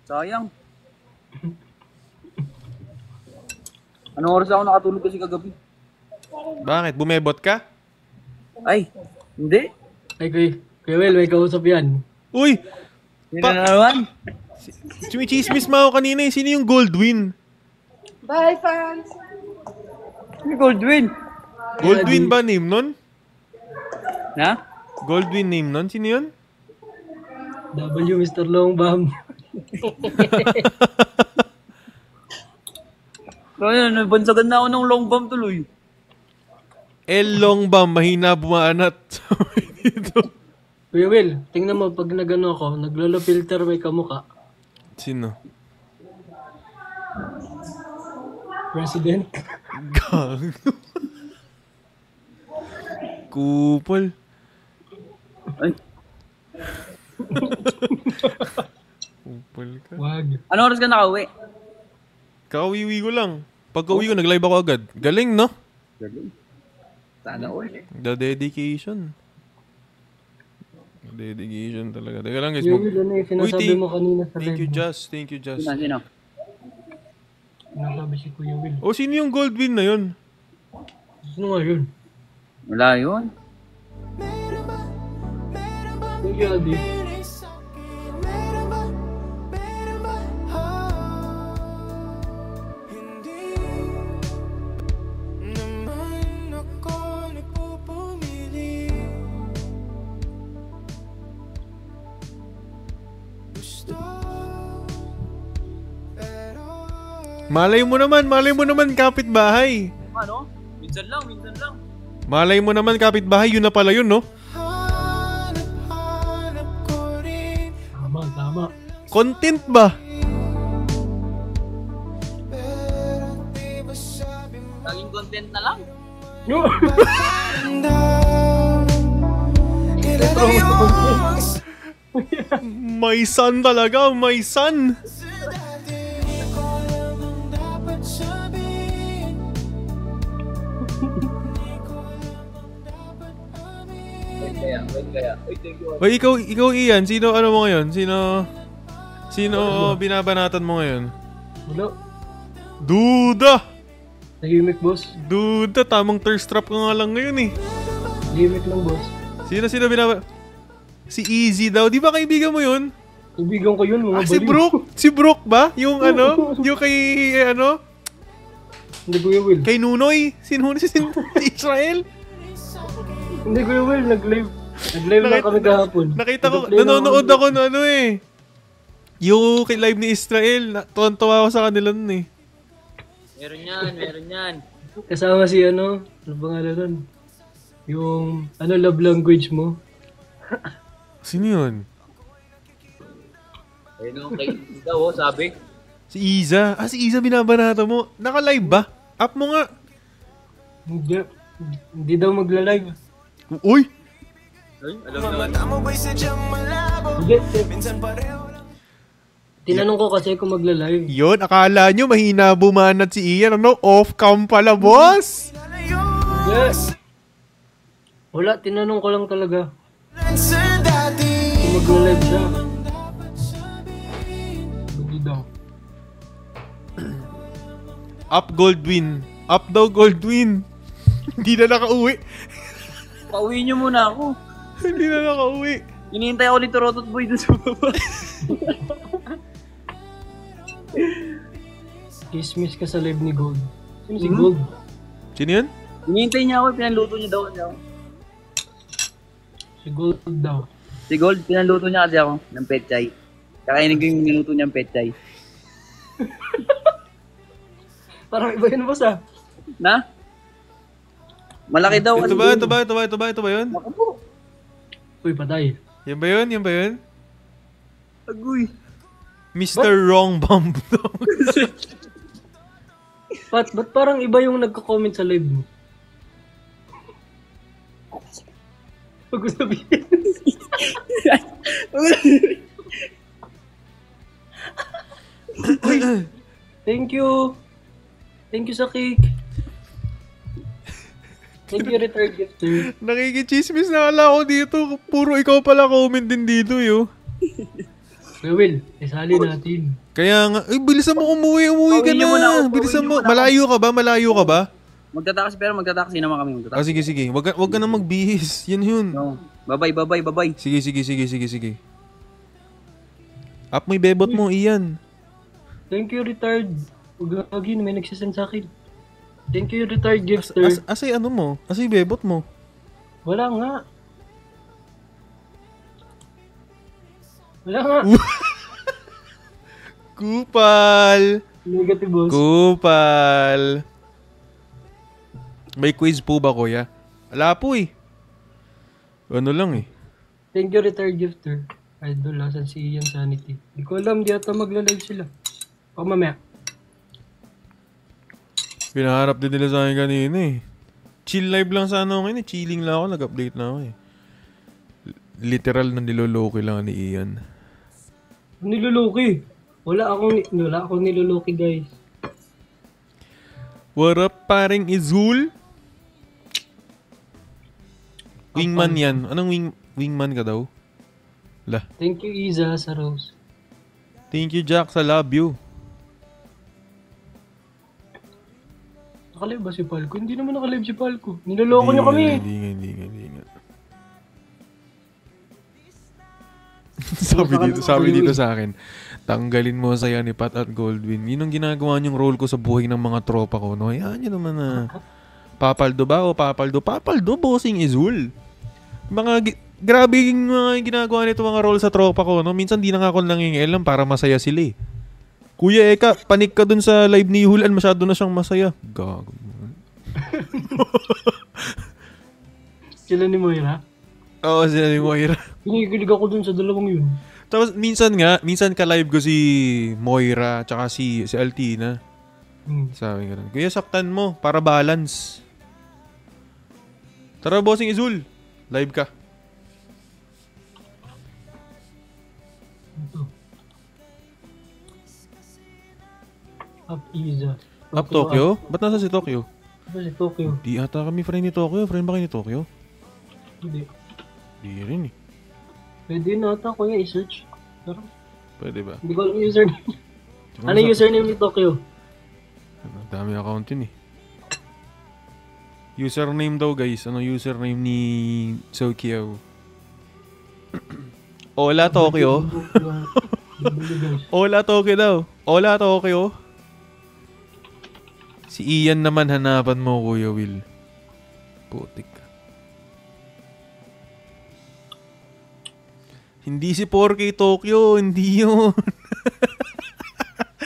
Sayang. Anong oras ako nakatulog kasi kagabi? Bakit? Bumebot ka? Ay, hindi. Ay, Kuya Will, may kausap yan. Uy! Hindi na naman. Chismis mo ako kanina eh. Sino yung Goldwyn? Bye, fans! May Goldwyn. Goldwyn ba name nun? Na? Goldwyn name nun? Sino yun? W, Mr. Longbam. Kaya nabansagan na ako ng long bomb tuloy. Longbam, mahina bumaanat. Dito. Kuya Will, tingnan mo pag nagano ako, naglolo filter may kamukha. Sino? President. Gag. Kupal. Ay, Kupal ka. Wag. ano oras ka nakauwi? Kauwiwi ko lang. Pagka-uwi ko, nag-live ako agad. Galing, no? Sana all. The dedication. Dedication talaga. Teka lang guys. Kuya Will, ano yung sinasabi mo kanina sa Thank you, live mo? Just. Thank you, Just. Sino? Sinasabi si Kuya Will. O, sino yung gold win na yun? Sino nga yun? Wala yun. Kuya Adi. Malay mo naman kapitbahay. Ano? Minsan lang. Malay mo naman kapitbahay, yun na pala yun, no? Tama. Content ba? Laging content na lang. May son talaga, may son. Kaya. Uy, thank you. O, ikaw Ian, sino ano mo ngayon? Sino binabanatan mo ngayon? Wala. Duda! Tahimik, boss. Duda, tamang thirst trap ka nga lang ngayon eh. Tahimik lang, boss. Sino Si Easy daw, di ba kaibigan mo yun? Kaibigan ko yun, mga Si baliw. Brooke? Si Brooke ba? Yung yung kay Hindi, Kuya Will. kay Nunoy? Si Israel? Hindi, Kuya Will. Nag-live lang kami kahapon. Nakita ko, Nag-play lang nanonood ako. ako yung kay live ni Israel, tuwan-tuwa ako sa kanila nun eh. Meron yan. Kasama si ano pangalan nun? Yung, love language mo. Sino yun? Ayun kay daw, sabi. Si Iza. Si Iza binabanata mo. Naka-live ba? Up mo nga. Hindi daw magla-live. Uy! Ay, alam mo. Hindi. Tinanong ko kasi kung magla-live. Yun, akala nyo mahina bumanat si Ian. Off-cam pala, boss! Yes. Wala, tinanong ko lang talaga. Kung magla-live siya. Hindi daw. Up Goldwyn. Up daw Goldwyn. Hindi na nakauwi. Pauwi niyo muna ako. Hindi na nakauwi. Hinihintay ako ni Torotot Boy dun sa baba. Kismis ka sa live ni Gold. Sino si Gold? Sino yun? Hinihintay niya ako, pinanluto niya daw ako. Si Gold daw. Si Gold, pinanluto niya kasi ako ng pechay. Kakainin ko yung minuto niyang pechay. Parang iba yun, boss ah. Na? Malaki daw. Ito ba yun? Ako po. Uy, patay. Yan ba yun? Agoy. Mr. Wrong Bomb daw. Ba't parang iba yung nagko-comment sa live mo? Huwag ko sabihin. Uy, thank you. Thank you sa cake. Thank you, retired gifter. Nakikichismis na ala ako dito. Puro ikaw pala comment din dito, yo. Kuya Will, isali natin. Kaya nga, bilisan mo umuwi ka Pauwi niyo muna na. ako, Bilisan pauwi mo. niyo muna Malayo ka ba? Magtataksi naman kami. Sige. Wag ka na magbihis. Yan yun. No. Bye-bye. Sige. Up mo yung bebot mo, Ian. Thank you, retired. Huwag lagi, may nagsisend sa akin. Thank you, retired gifter. Asay ano mo? Asay bebot mo? Wala nga. Kupal! Negative, boss. Kupal! May quiz po ba, kuya? Wala po eh. Ano lang eh. Thank you, retired gifter. Idol, asan si Ian Sanity? Di ko alam, di ata magla-live sila. O mamaya. Pinaharap din nila sa akin kanina eh. Chill live lang sana ako ngayon eh. Chilling lang ako, nag-update na ako eh. Literal na niloloki lang ni Ian. Niloloki. Wala akong niloloki, guys. What up, paring Izul? Wingman yan. Anong wingman ka daw? Lah. Thank you, Iza, sa Rose. Thank you, Jack, sa love you. Nakalive ba si Palco? Hindi naman nakalive si Palco. Niloloko niyo kami. Hindi nga. sabi dito sa akin, tanggalin mo sa yan ni Pat at Goldwyn. Yun ang ginagawa niyong role ko sa buhay ng mga tropa ko. No? Hayaan niyo naman na. Papaldo ba o papaldo? Papaldo, bossing Izul. Grabe yung mga ginagawa nito mga role sa tropa ko. No? Minsan di na nga ako nangingialam para masaya sila eh. Kuya Eka, panik ka dun sa live ni Hulan. Masyado na siyang masaya. Gago. Sila ni Moira? Oo, sila ni Moira. Kinikilig ako dun sa dalawang yun. Tapos minsan ka-live ko si Moira tsaka si Altina. Sabi nga Kuya, saktan mo para balance. Tara, bossing Izul. Live ka. Ito. Up Iza. Up Tokyo? Ba't nasa si Tokyo? Nasa si Tokyo. Di ata kami friend ni Tokyo. Friend ba kayo ni Tokyo? Hindi. Di rin eh. Pwede na ata kuya i-search. Pero Pwede ba? hindi ko alam yung username. Ano yung username ni Tokyo? Dami account yun eh. Username daw guys. Ano username ni Tokyo? Ola Tokyo. Ola Tokyo daw. Ola Tokyo. Si Ian naman hanapan mo, Kuya Will. Putik ka. Hindi si 4K Tokyo. Hindi yun.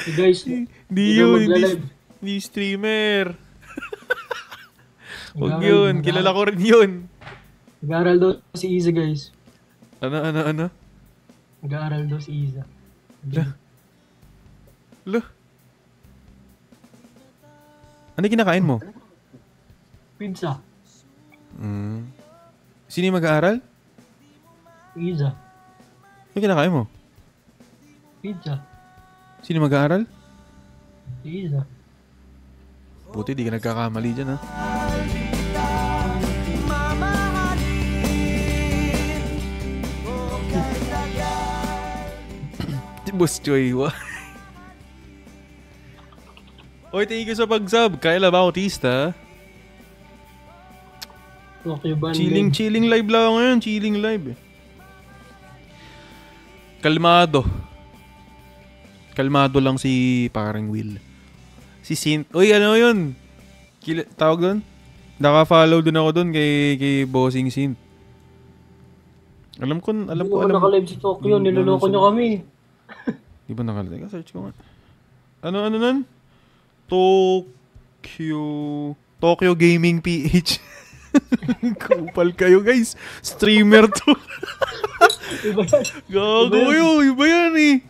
Hey guys, Hindi yun. Hindi streamer. Huwag yun. Kilala ko rin yun. Nag-aaral daw si Iza, guys. Ano? Nag-aaral daw si Iza. Lo. Ano kinakain mo? Pizza. Sino yung mag-aaral? Iza. Ano kinakain mo? Pizza. Sino mag-aaral? Iza. Buti di ka nagkakamali dyan ha. Boss Choy, wa. Oy, thank you sa pag-sub. Kayla Bautista. Okay ba? Chilling live lang ako ngayon. Chilling live eh. Kalmado lang si parang Will. Si Sint. Uy, ano yun? Tawag doon? Naka-follow din ako doon kay Bossing Sint. Alam ko. Hindi ko naka-live si Tokyo. Niloloko nyo kami. Di ba nakalive? Search ko nga. Ano nun? Tokyo Gaming PH. Kupal kayo guys. Streamer to. Gago kayo. Iba yan eh.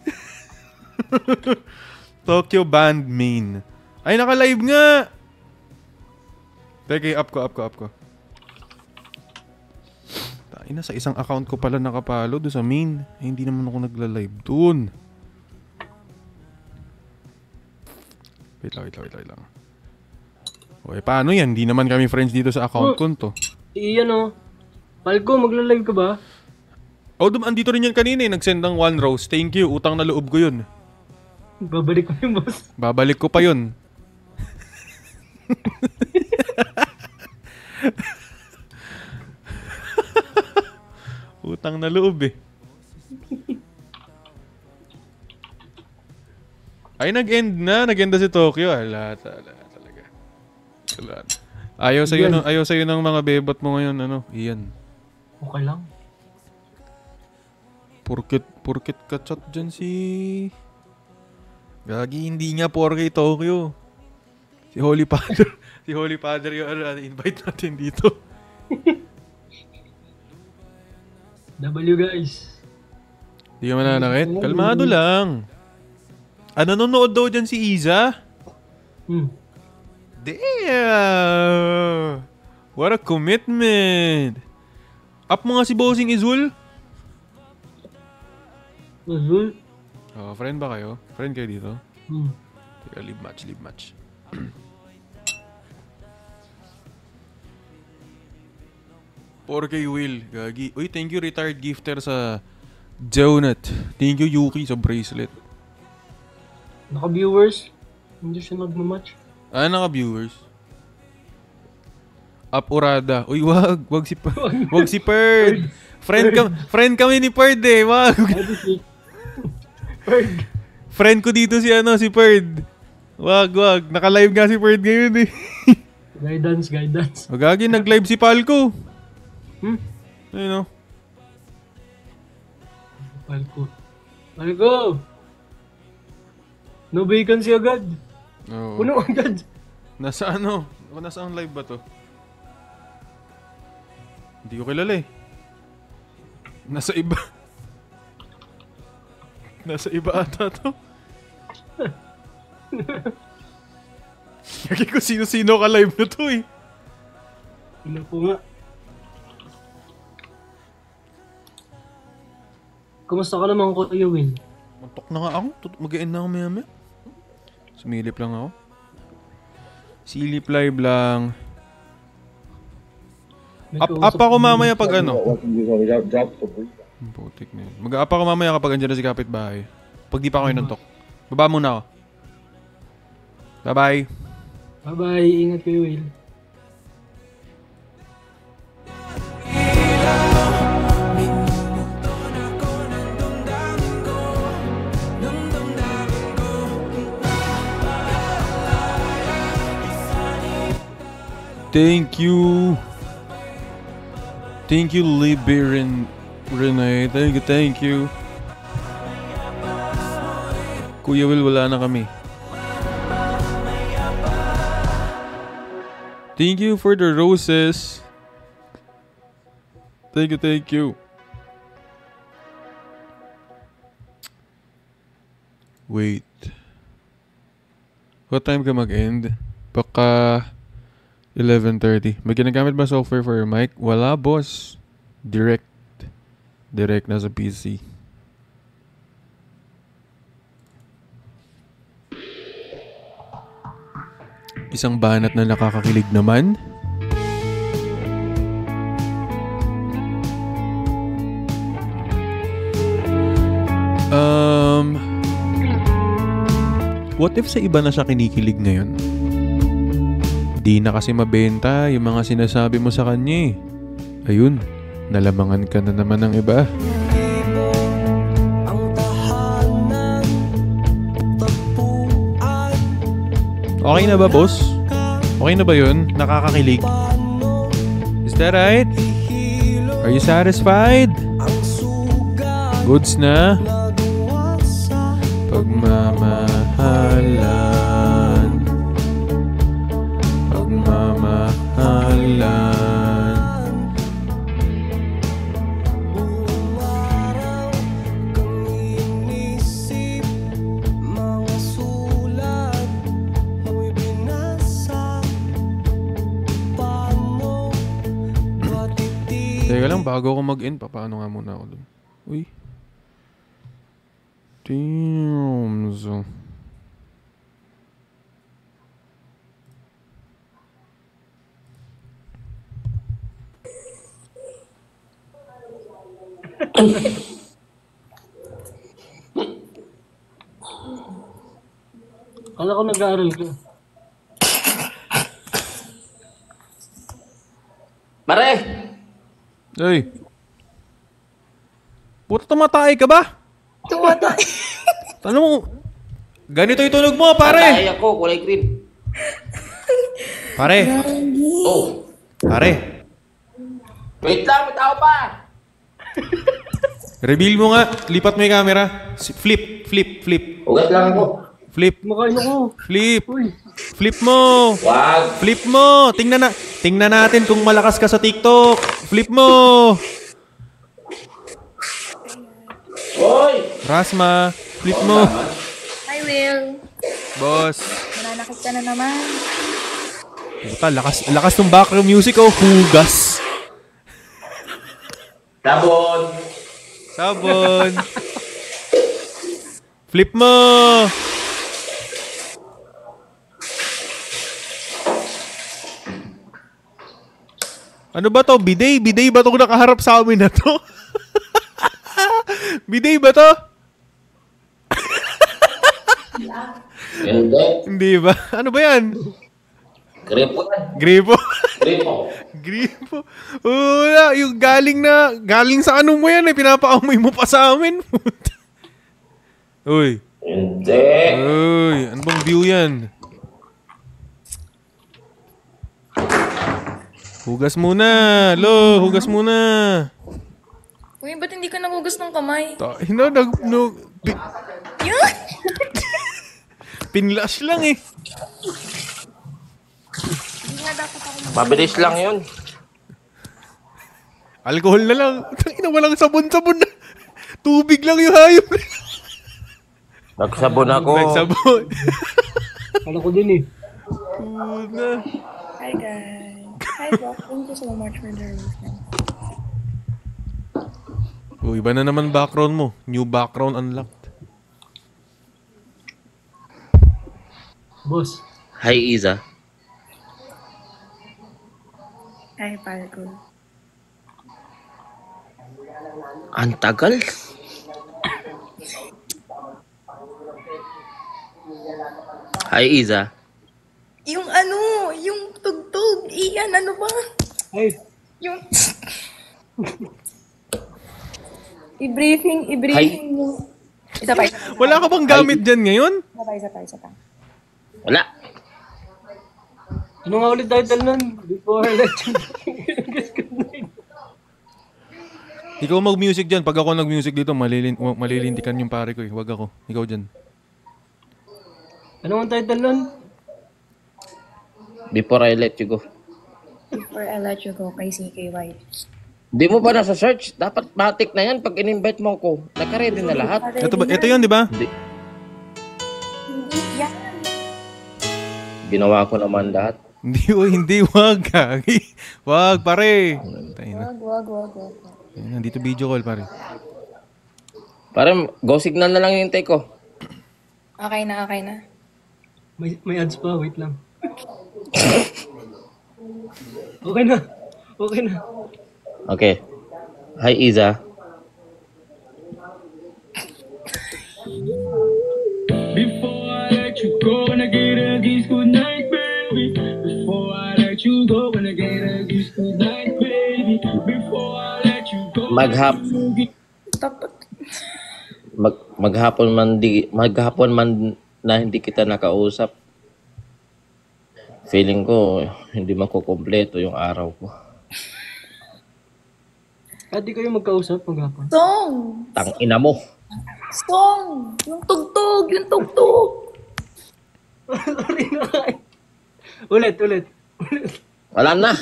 Tokyo Band Main. Ay, naka-live nga. Teka, up ko. Ina, sa isang account ko pala nakapalo doon sa main. Eh, hindi naman ako nagla-live doon. Wait lang. Okay, paano yan? Hindi naman kami friends dito sa account ko to. Iyan o. Palco, magla-live ka ba? Andito rin yan kanina eh. Nag-send ng 1 rose. Thank you. Utang na loob ko yun. Babalik ko yung boss. Babalik ko pa yun. Utang na loob eh. Ay, nag-end na si Tokyo. Ala talaga. Ayaw sa'yo ng mga bebot mo ngayon, Ian. Okay lang. Porket ka-chat dyan si... Gagi, hindi nga 4K Tokyo. Si Holy Father yung invite natin dito. W guys. Di ka mananakit? Kalmado lang. Nanonood daw dyan si Iza? Damn! What a commitment! Up mo nga si Bossing Izul? Izul? Oh, friend ba kayo? Friend kayo dito? Teka, leave match. Porkay Will, gagi. Uy, thank you retired gifter sa Donut. Thank you Yuki sa bracelet. Naka-viewers? Hindi siya nagmamatch. Naka-viewers. Up Urada. Uy, wag si Perd. Friend kami ni Perd eh. Wag. Perd. Friend ko dito si Perd. Wag. Naka-live nga si Perd ngayon eh. Guidance. Magagi, nag-live si Palco. Ayun o. Palco! No vacancy agad. Oo. Puno agad. Nasa ang live ba to? Hindi ko kilala eh. Nasa iba ata to. Kaya ko sino-sino ka live na to eh. Ano po nga. Kumusta ka naman, Kuya Will? Mantok na nga ako. Mag-e-end na ako maya. Sumilip lang ako. Silip live lang. Up ako mamaya pag ano. Putik na yun. Mag-up ako mamaya kapag andyan na si kapitbahay. Pag di pa ako inantok. Baba muna ako. Bye-bye. Bye-bye. Ingat kayo, Will. Thank you. Thank you, Libby and Renee. Thank you. Kuya Will, wala na kami. Thank you for the roses. Thank you. Wait. What time ka mag-end? Baka 11:30. May ginagamit ba software for your mic? Wala, boss. Direct na sa PC. Isang banat na nakakakilig naman. What if sa iba na siya kinikilig ngayon? Di na kasi mabenta yung mga sinasabi mo sa kanya eh. Ayun, nalamangan ka na naman ng iba. Okay na ba, boss? Okay na ba yun? Nakakakilig? Is that right? Are you satisfied? Goods na? Pagmamahalan. Teka lang, bago ako mag-end, paano nga muna ako dun? Uy. Damn. Kala ko nag-aaral ka. Mare! Hey. Puta, tumatay ka ba? Tumatay. Ano mo? Ganito yung tunog mo, pare. Tatay ako, kulay green. Pare. Oh. Pare. Wait lang, may tao pa. Reveal mo nga. Lipat mo yung camera. Flip. Ugat lang ako. Flip. Makain ako. Flip. Uy. Flip mo. Wag. Flip mo. Tingnan natin kung malakas ka sa TikTok. Flip mo. Rasma, flip mo. Hi, Will. Boss. Mananakit ka na naman. Puta, lakas ng background music, oh. Hugas. Sabon. Flip mo. Ano ba to? Bidet? Bidet ba itong nakaharap sa amin na to? Bidet ba to? Hindi. Hindi ba? Ano ba yan? Gripo. Gripo? Gripo. Gripo? Wala, yung galing sa ano mo yan eh, pinapaamoy mo pa sa amin. Uy. Hindi. Uy, ano bang view yan? Hugas muna. Lo, hugas muna. Uy, ba't hindi ka nagugas ng kamay? Yun! Pinlash lang eh. Hindi nga dapat ako Mabilis lang yun. Alcohol na lang. Tangina, walang sabon-sabon na. Tubig lang yung hayop. Nagsabon ako. Nagsabon. Kala ko din eh. Una. Hi, guys. Hi, Brock. Thank you so much for the review. Oh, iba na naman background mo. New background unlocked. Boss. Hi, Iza. Hi, Parko. Ang tagal. Hi, Iza. Yung ano, yung tugtog. Iyan, ano ba? Ay, Yung... I-briefing mo. Isa pa. Wala ka bang gamit dyan ngayon? Isa pa. ano nga ulit title nun? Before I let you Ikaw mag-music dyan. Pag ako nag-music dito, malilintikan yung pare ko eh. Huwag ako. Ikaw dyan. Ano ang title nun? Before I let you go. Before I let you go kay CKY. Di mo ba nasa search? Dapat matik na yan pag in-invite mo ko. Naka-ready na lahat. Ito yun, di ba? Hindi yan. Ginawa ko naman lahat. Hindi, wag. Wag, pare. Tayo na. Wag. Ayun, nandito video call, pare. Parang go signal na lang yung take ko. Okay na. May ads pa, wait lang. Okay na. Okay. Hi, Iza. Before I let you go, when I get a kiss good night, baby. Before I let you go, when I get a kiss good night, baby. Before I let you go. Maghapon man na hindi kita nakausap. Feeling ko hindi makukumpleto yung araw ko. Di kayo magkausap maghapon. Song! Tang ina mo. Song! Yung tugtog! Sorry na kayo. Ulit. Wala na.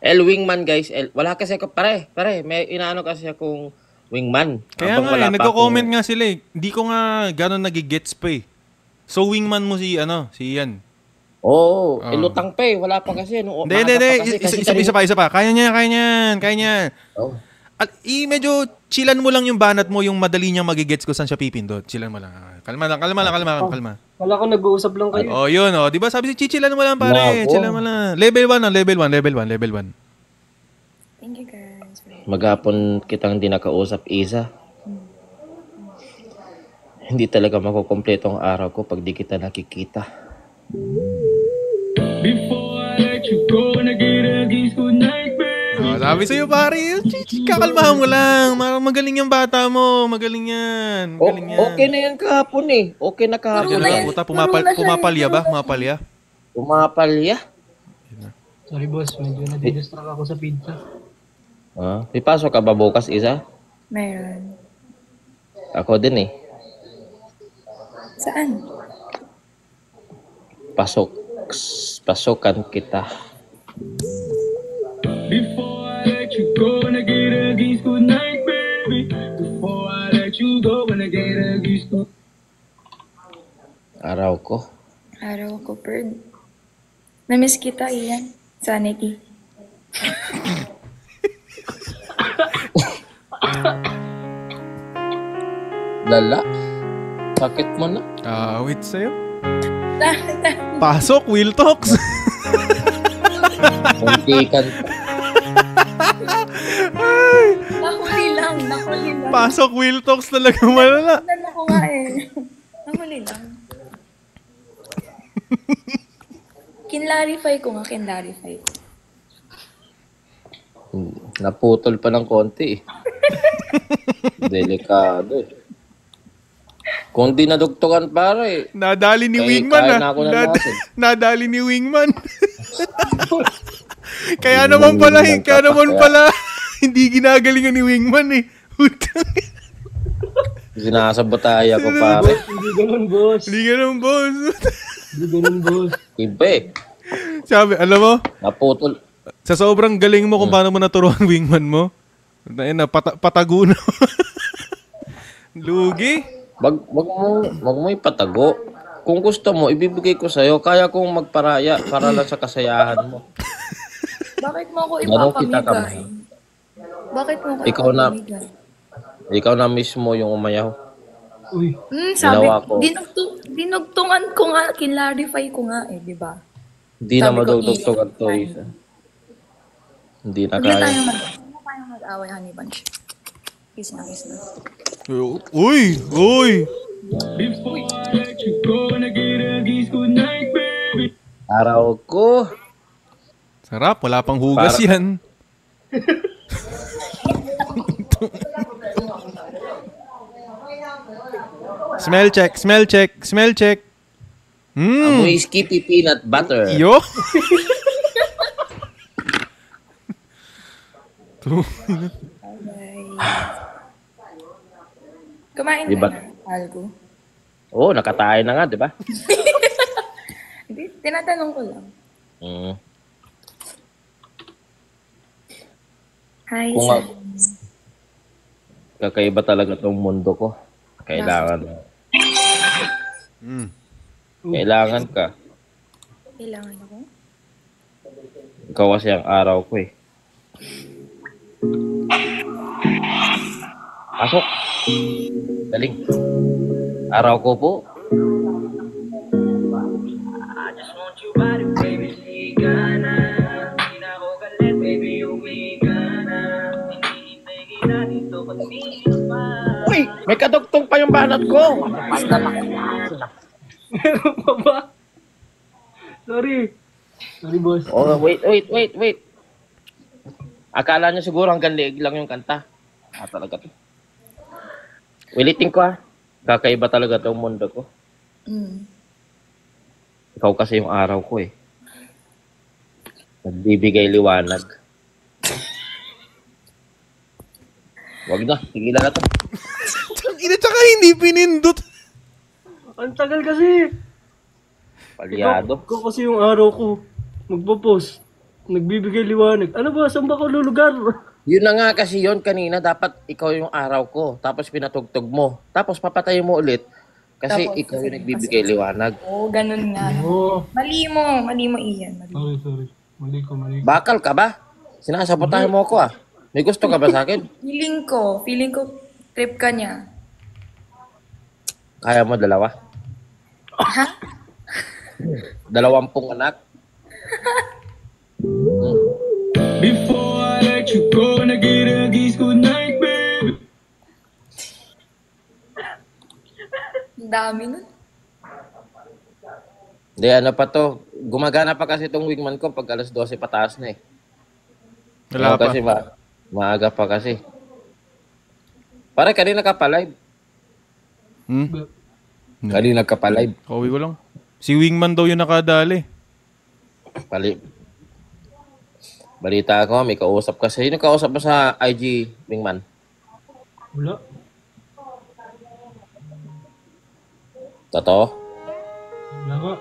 Wingman guys. Wala kasi ako pare. May inaano kasi akong wingman. Kaya nga eh, nagko-comment nga sila eh. Hindi ko nga gano'n nagigets pa eh. So wingman mo si Ian. Oo, lutang pa eh. Wala pa kasi. Hindi. Isa pa. Kaya niya. Oh. At medyo chillan mo lang yung banat mo, yung madali niyang magigets ko saan siya pipindot. Chillan mo lang. Kalma. Wala ko nag-uusap lang kayo. Oh, yun oh. 'Di ba sabi si chichilan mo lang pare, chillan mo lang. Level 1. Thank you, guys. Maghapon kitang di nakausap, Isa. Hindi talaga makukumpleto ang araw ko pag di kita nakikita. Before I let you go, when I get a kiss good night, baby. Oh, sabi sa'yo pare, kakalmahan mo lang. Magaling yung bata mo. Magaling yan. Okay na yan kahapon eh. Okay na kahapon. Puta, pumapalya ba? Pumapalya? Sorry boss, medyo nadidistract ako sa pizza. May pasok ka ba bukas, Isa? Meron. Ako din eh. Saan? Pasokan kita. Before I let you go, and I get a kiss good night, baby. Araw ko. Araw ko, Bird. Namiss kita, Ian. Sanity. Lala. Sakit mo na. Wait sa'yo. Pasok, Will Talks. Muntikan. Nahuli lang. Pasok, Will Talks talaga malala. Nahuli ako nga eh. Nahuli lang. Kinlarify ko. Naputol pa ng konti eh. Delikado eh. Kung di nadugtukan pare. Nadali ni Wingman Nadali ni Wingman. Kaya naman pala hindi ginagalingan ni Wingman eh. Sinasabotaya ko pare. Hindi ganun, boss. Iba eh. Sabi, alam mo? Naputol. Sa sobrang galing mo kung paano mo naturuan Wingman mo. Patago na. Lugi. Wag mo ipatago. Kung gusto mo, ibibigay ko sa'yo. Kaya kong magparaya para lang sa kasayahan mo. Bakit mo ako ipapamigay? Ikaw na mismo yung umayaw. Uy. Sabi, dinugtungan ko nga, kinlarify ko nga eh, di ba? Hindi na madugtog to isa. Hindi na kaya. Hindi tayo mag-away, honey bunch. Kiss na. Uy! Araw ko. Sarap, wala pang hugas yan. Smell check. Amoy Skippy peanut butter. Yo. Kumain diba? ka na, Algo? Oo, nakatayo na nga, di ba? Hindi, tinatanong ko lang. Hi, Sam. Kakaiba talaga tong mundo ko. Kailangan ka. Kailangan ako? Ikaw kasi ang araw ko eh. Pasok. Galing. Araw ko po. Uy! May kadugtong pa yung banat ko! Meron pa ba? Sorry, boss. Oh, wait. Akala niya siguro hanggang leeg lang yung kanta. Talaga to. Ulitin ko Kakaiba talaga tong mundo ko. Ikaw kasi yung araw ko eh. Nagbibigay liwanag. Wag na, tigilan na to. Tsaka hindi pinindot. Ang tagal kasi. Palyado. Ikaw kasi yung araw ko. Magpo-post. Nagbibigay liwanag. Ano ba? Saan ba ako lulugar? Yun na nga kasi yun kanina. Dapat ikaw yung araw ko. Tapos pinatugtog mo. Tapos papatayin mo ulit. Kasi tapos, ikaw yung nagbibigay liwanag. Ganun nga. Mali mo Ian. Sorry. Mali ko. Bakal ka ba? Sinasabotahin mo ako May gusto ka ba sa akin? Feeling ko trip ka niya. Kaya mo dalawa? Ha? 20 anak? Before I let you go, and I get a kiss good night, baby. Dami nun. Hindi, ano pa to? Gumagana pa kasi itong wingman ko pag alas 12 pataas na eh. Wala pa. Kasi maaga pa kasi. Pare, kanina ka pa live. Kanina ka pa live. Kauwi ko lang. Si Wingman daw yung nakadali. Balita ko, may kausap kasi. Sino kausap mo sa IG, Wingman? Wala. Totoo? Wala nga.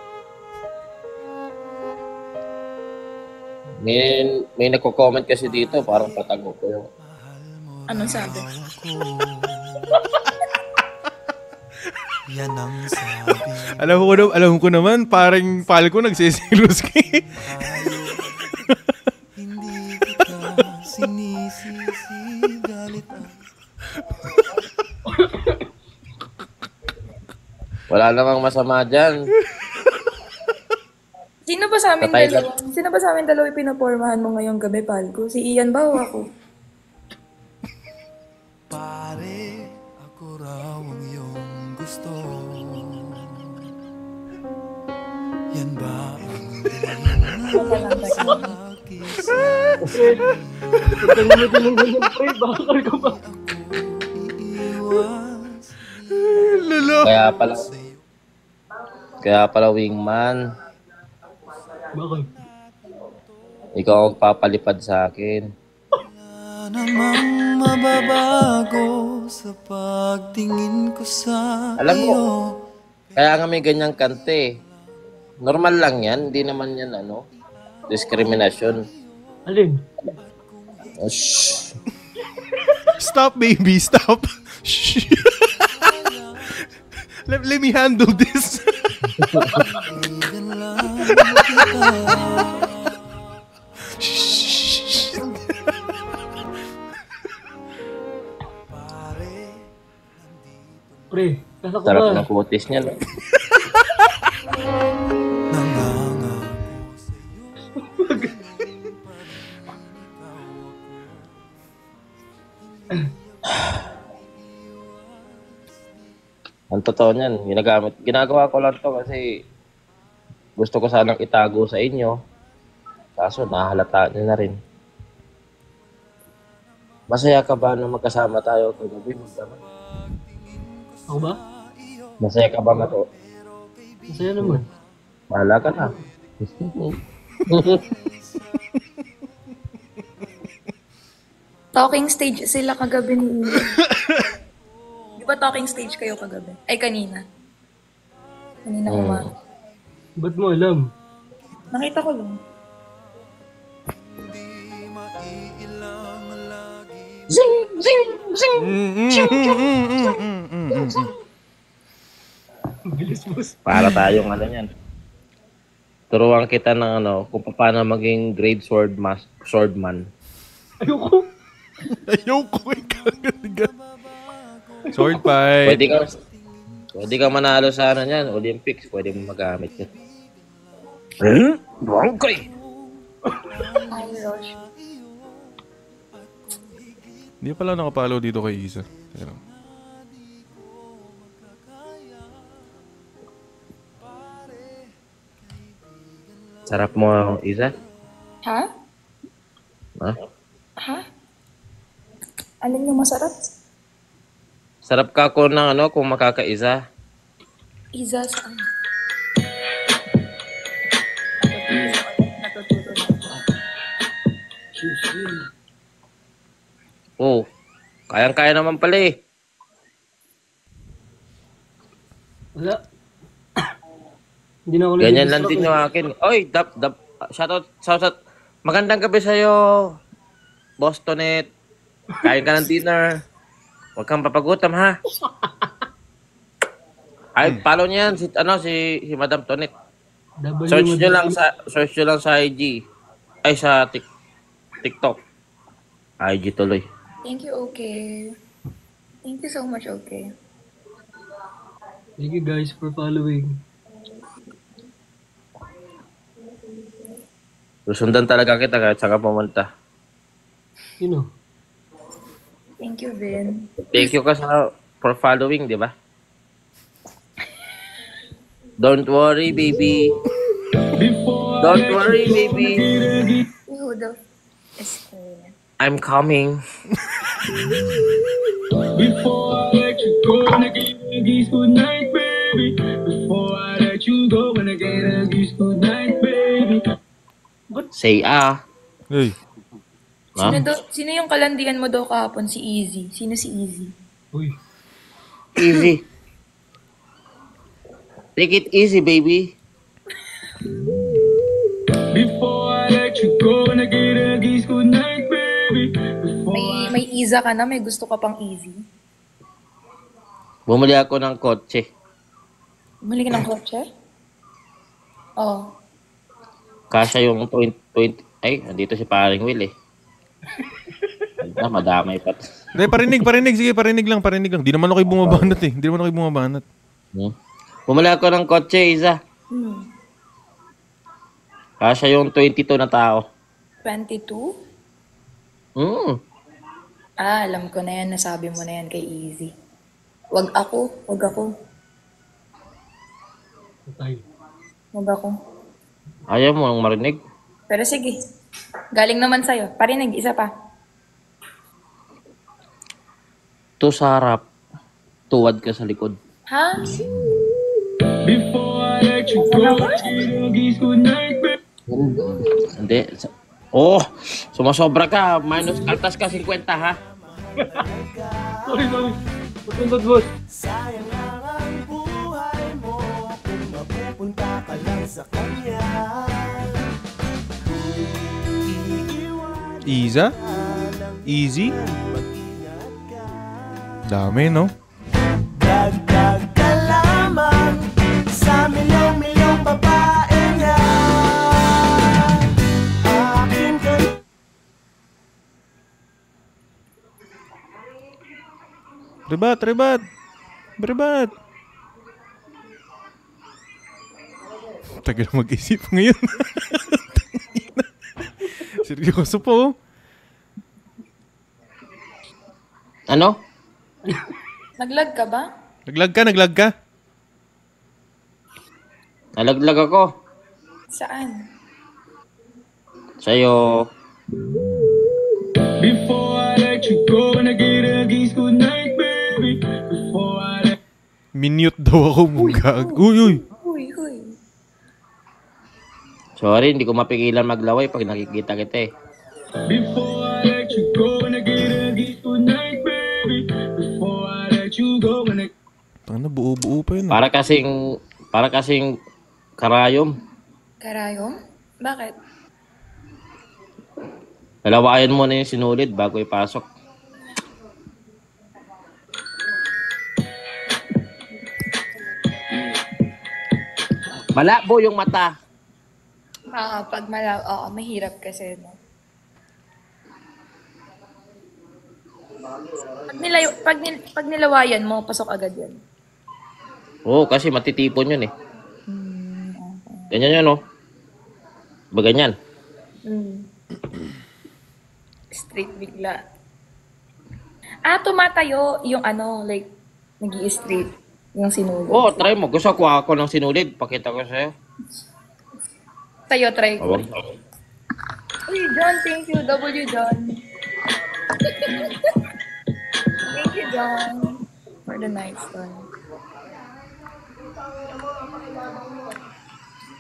May nagko-comment kasi dito, parang patago ko yung... Anong sabi? yan ang sabi. Alam ko naman, parang pal ko nagsisilos kay. Hindi kita sinisisi, galit ang... Wala namang masama dyan. Sino ba sa amin Patay dalawa? Sino ba sa amin dalawa pinapormahan mo ngayong gabi, Palco? Si Ian ba o ako? Pare, ako raw ang iyong gusto. Yan ba ang Pagka naman din ng ganyan, pre, bakal ka ba? Lalo. Kaya pala wingman. Bakit? Ikaw ang papalipad sa akin. Wala namang mababago sa pagtingin ko sa Alam mo, iyo. kaya nga may ganyang kante. Normal lang yan, hindi naman yan diskriminasyon. Alin? Oh, shh. Stop, baby. Stop. Shh. let me handle this. Kaibigan lang kita. Shh. Pre, nasa ko Sarap ba? ng kutis niya. No? Nangangako Ang totoo niyan, ginagawa ko lang to kasi gusto ko sanang itago sa inyo. Kaso nahalata niyo na rin. Masaya ka ba na magkasama tayo kagabi? Ako ba? Masaya ka ba mato? Masaya naman. Bahala ka na. Talking stage sila kagabi ni Ian. Di ba talking stage kayo kagabi? Ay, kanina. Kanina umaga. Ba't mo alam? Nakita ko lang. Bilis boss. Para tayong niyan. Turuan kita ng kung paano maging grade swordman. Ayoko. Ayoko. Sword fight. Pwede ka manalo sa niyan, Olympics, pwede mo magamit yan. Bangkay! Ay, Rosh. Hindi pala nakapalo dito kay Isa. Pero... Sarap mo, Isa? Ha? Ha? Ha? Alin yung masarap? Sarap ka ko ng kung makakaisa. Iza saan? Natututo na ako. Oh, kayang-kaya naman pala eh. Wala. Hindi na ako Ganyan lang din yung akin. Oy, shoutout. Magandang gabi sa'yo, Boss Tonet. Kain ka ng dinner. Huwag kang papagutom, ha? Ay, follow niyan si Madam Tonet. Search nyo lang sa IG. Ay, sa TikTok. IG tuloy. Thank you, okay. Thank you so much, okay. Thank you guys for following. Susundan talaga kita kahit saan ka pumunta. You know. Thank you, Vin. Thank you for following, di ba? Don't worry, baby. Don't worry, baby. Who the is I'm coming. Before I let you go, wanna get a kiss good night, baby. Before I let you go, wanna get a kiss good night, baby. Say Hey. Sino yung kalandian mo daw kahapon? Si Easy. Sino si Easy? Uy. Easy. Take it easy, baby. Before I let you go, wanna get a kiss good night, baby. May Iza ka na, may gusto ka pang Easy. Bumili ako ng kotse. Bumili ka ng kotse? Oo. Kasya yung 20. Ay, nandito si paring Will eh. Madamay pa. Hindi, parinig. Sige, parinig lang. Di naman ako bumabanat eh. Bumili ako ng kotse, Isa. Kasya yung 22 na tao. 22? Alam ko na yan. Nasabi mo na yan kay Easy. Wag ako. Wag ako. Ayaw mo nang marinig? Pero sige. Galing naman sa'yo. Parinig, isa pa. To sa harap, tuwad ka sa likod. Ha? Hindi. Oh, sumasobra ka. Minus kaltas ka 50 ha. Sorry. Matundod, boss. Iza? Easy? Dami, no? Dagdag ka lamang sa milyong-milyong babae niya. Akin ka. Rebat! Tagal mag-isip ngayon. Seryoso po. Ano? Naglag ka ba? Naglag ka? Nalaglag ako. Saan? Sa'yo. Before I let you go and I get a kiss good night, baby. Before I let Minute daw ako mugag. Uy. Sorry, hindi ko mapigilan maglaway pag nakikita kita eh. Before I let you go and I get a kiss good night, baby. Before I let you go and I... Tanga na, buo-buo pa yun. Para kasing karayom. Karayom? Bakit? Lalawayan mo na yung sinulid bago ipasok. Malabo yung mata. Pag mahirap kasi, no? Pag nilawayan mo, pasok agad yan. Oo, kasi matitipon yun eh. Ganyan yan, oh. Ba ganyan? Straight bigla. Tumatayo yung like, nag-i-straight yung sinulid. Oo, try mo. Gusto ko ako ng sinulid. Pakita ko sa'yo. Tayo, try ko. Oh. Uy, John, thank you. W. John. Thank you, John, for the nice one.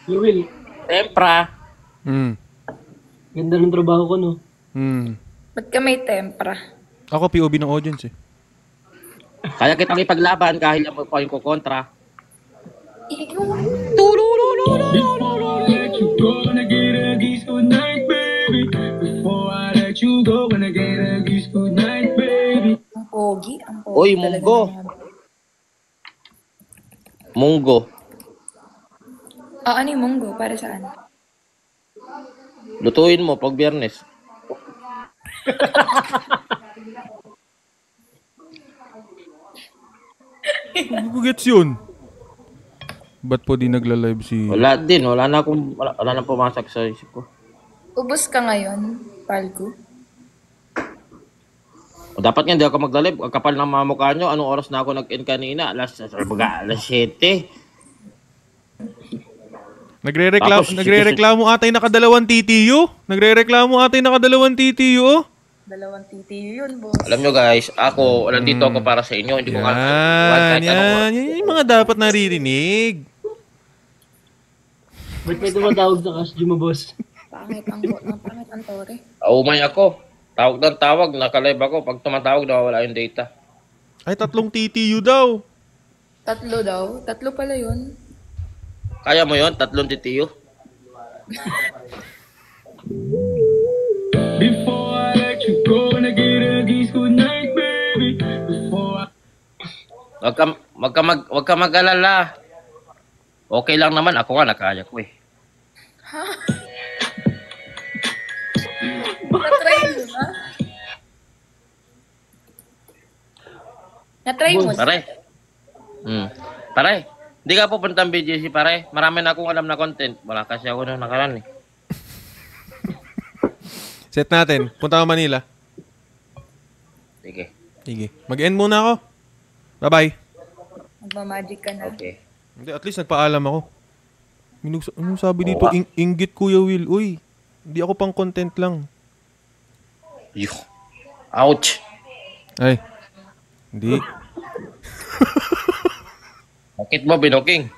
Will. Tempra. Ganda ng trabaho ko, no? Ba't ka may tempra? Ako POV ng audience eh. Kaya kitang ipaglaban kahit mo pa yung kukontra. Ang pogi. Uy, munggo. Munggo. Ano yung munggo? Para saan? Lutuin mo pag Biyernes. Ano gets yun? Ba't po di nagla-live si... Wala din. Wala na pumasok sa isip ko. Ubus ka ngayon, Palgo? Dapat nga hindi ako magla-live. Ang kapal ng mga mukha nyo. Anong oras na ako nag-end kanina? Alas 7. Nagre-reklamo atay nakadalawang TTU. Oh. Dalawang TTU yun, boss. Alam nyo guys, nandito ako para sa inyo. Hindi ko Yan yung mga dapat naririnig. Ba't may tumatawag sa cash mo, boss? Pangit ang tore. Umay ako. Tawag ng tawag. Naka-live ako. Pag tumatawag, nawawala yung data. Ay, 3 TTU daw. 3 daw? 3 pala yun. Kaya mo yun? 3 TTU? Before I let you go and I get a kiss good night, baby. Before I... Wag ka mag-alala. Okay lang naman. Ako nga, nakaya ko eh. Na-try mo ba? Na-try mo? Pare. Pare, hindi ka pupuntang BGC, pare. Marami na akong alam na content. Wala kasi ako nung nakaraan eh. Set natin. Punta ka Manila. Sige. Sige. Mag-end muna ako. Bye-bye. Magmamagic ka na. Okay. Hindi, at least nagpaalam ako. Anong sabi dito? Inggit Kuya Will. Uy, hindi ako pang content lang. Yuh. Ouch. Ay. Hindi. Bakit mo binoking?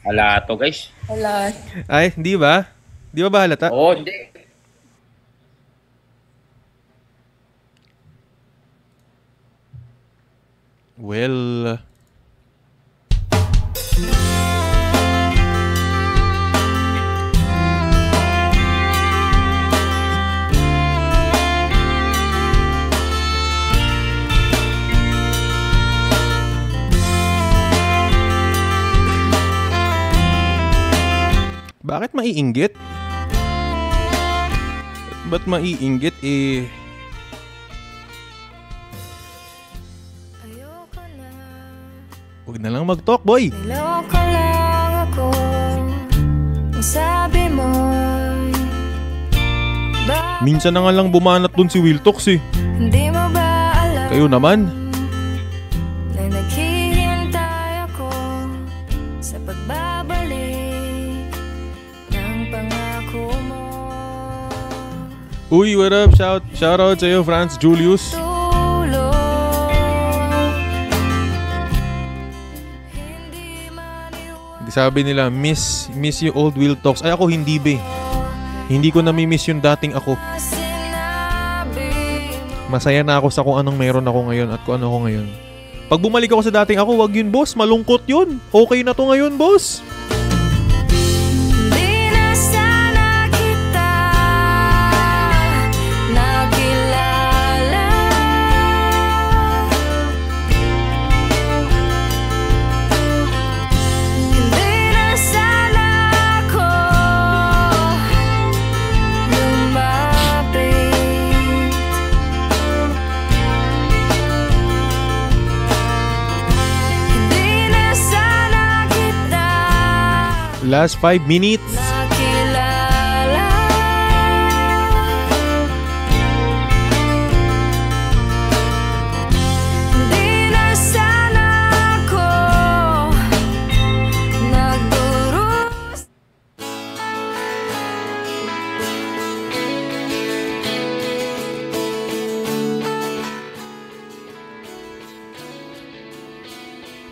Hala to guys. Wala. Ay, hindi ba? Di ba halata? Oo, hindi. Well... Bakit maiinggit? Ba't maiinggit eh? Huwag na lang mag-talk, boy! Niloko lang ako. Ang sabi mo Minsan na nga lang bumanat dun si Wiltox eh. hindi mo ba alam Kayo naman. na naghihintay ako sa pagbabalik ng pangako mo. Uy, what up? Shout out sa'yo, Franz Julius. Sabi nila, miss you old Wiltox. Ay ako hindi be. Hindi ko nami-miss yung dating ako. Masaya na ako sa kung anong meron ako ngayon at kung ano ako ngayon. Pag bumalik ako sa dating ako, wag yun boss. Malungkot yun. Okay na to ngayon boss. Last 5 minutes.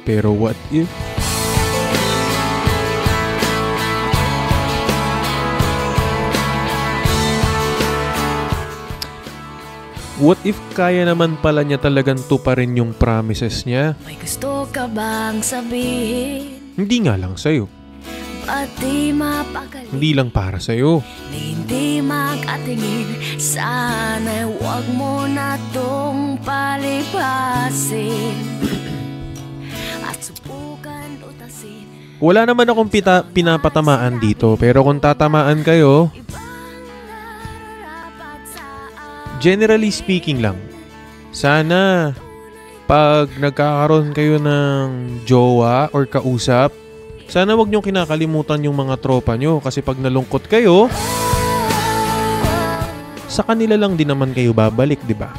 Pero what if kaya naman pala niya talagang tuparin yung promises niya? May gusto ka bang sabihin? Hindi nga lang sa'yo. Pati mapagaling. Hindi lang para sa'yo. Hindi mag-atingin. Sana'y huwag mo na tong palipasin. At subukan utasin. Wala naman akong pinapatamaan dito. Pero kung tatamaan kayo, generally speaking lang, sana pag nagkakaroon kayo ng jowa or kausap, sana wag niyong kinakalimutan yung mga tropa niyo kasi pag nalungkot kayo, sa kanila lang din naman kayo babalik, di ba?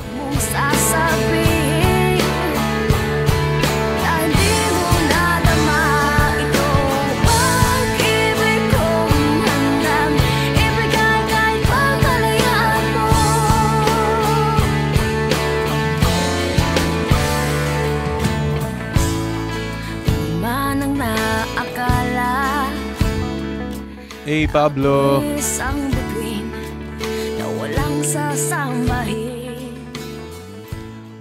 Hey Pablo. Isang bituin na walang sasambahin.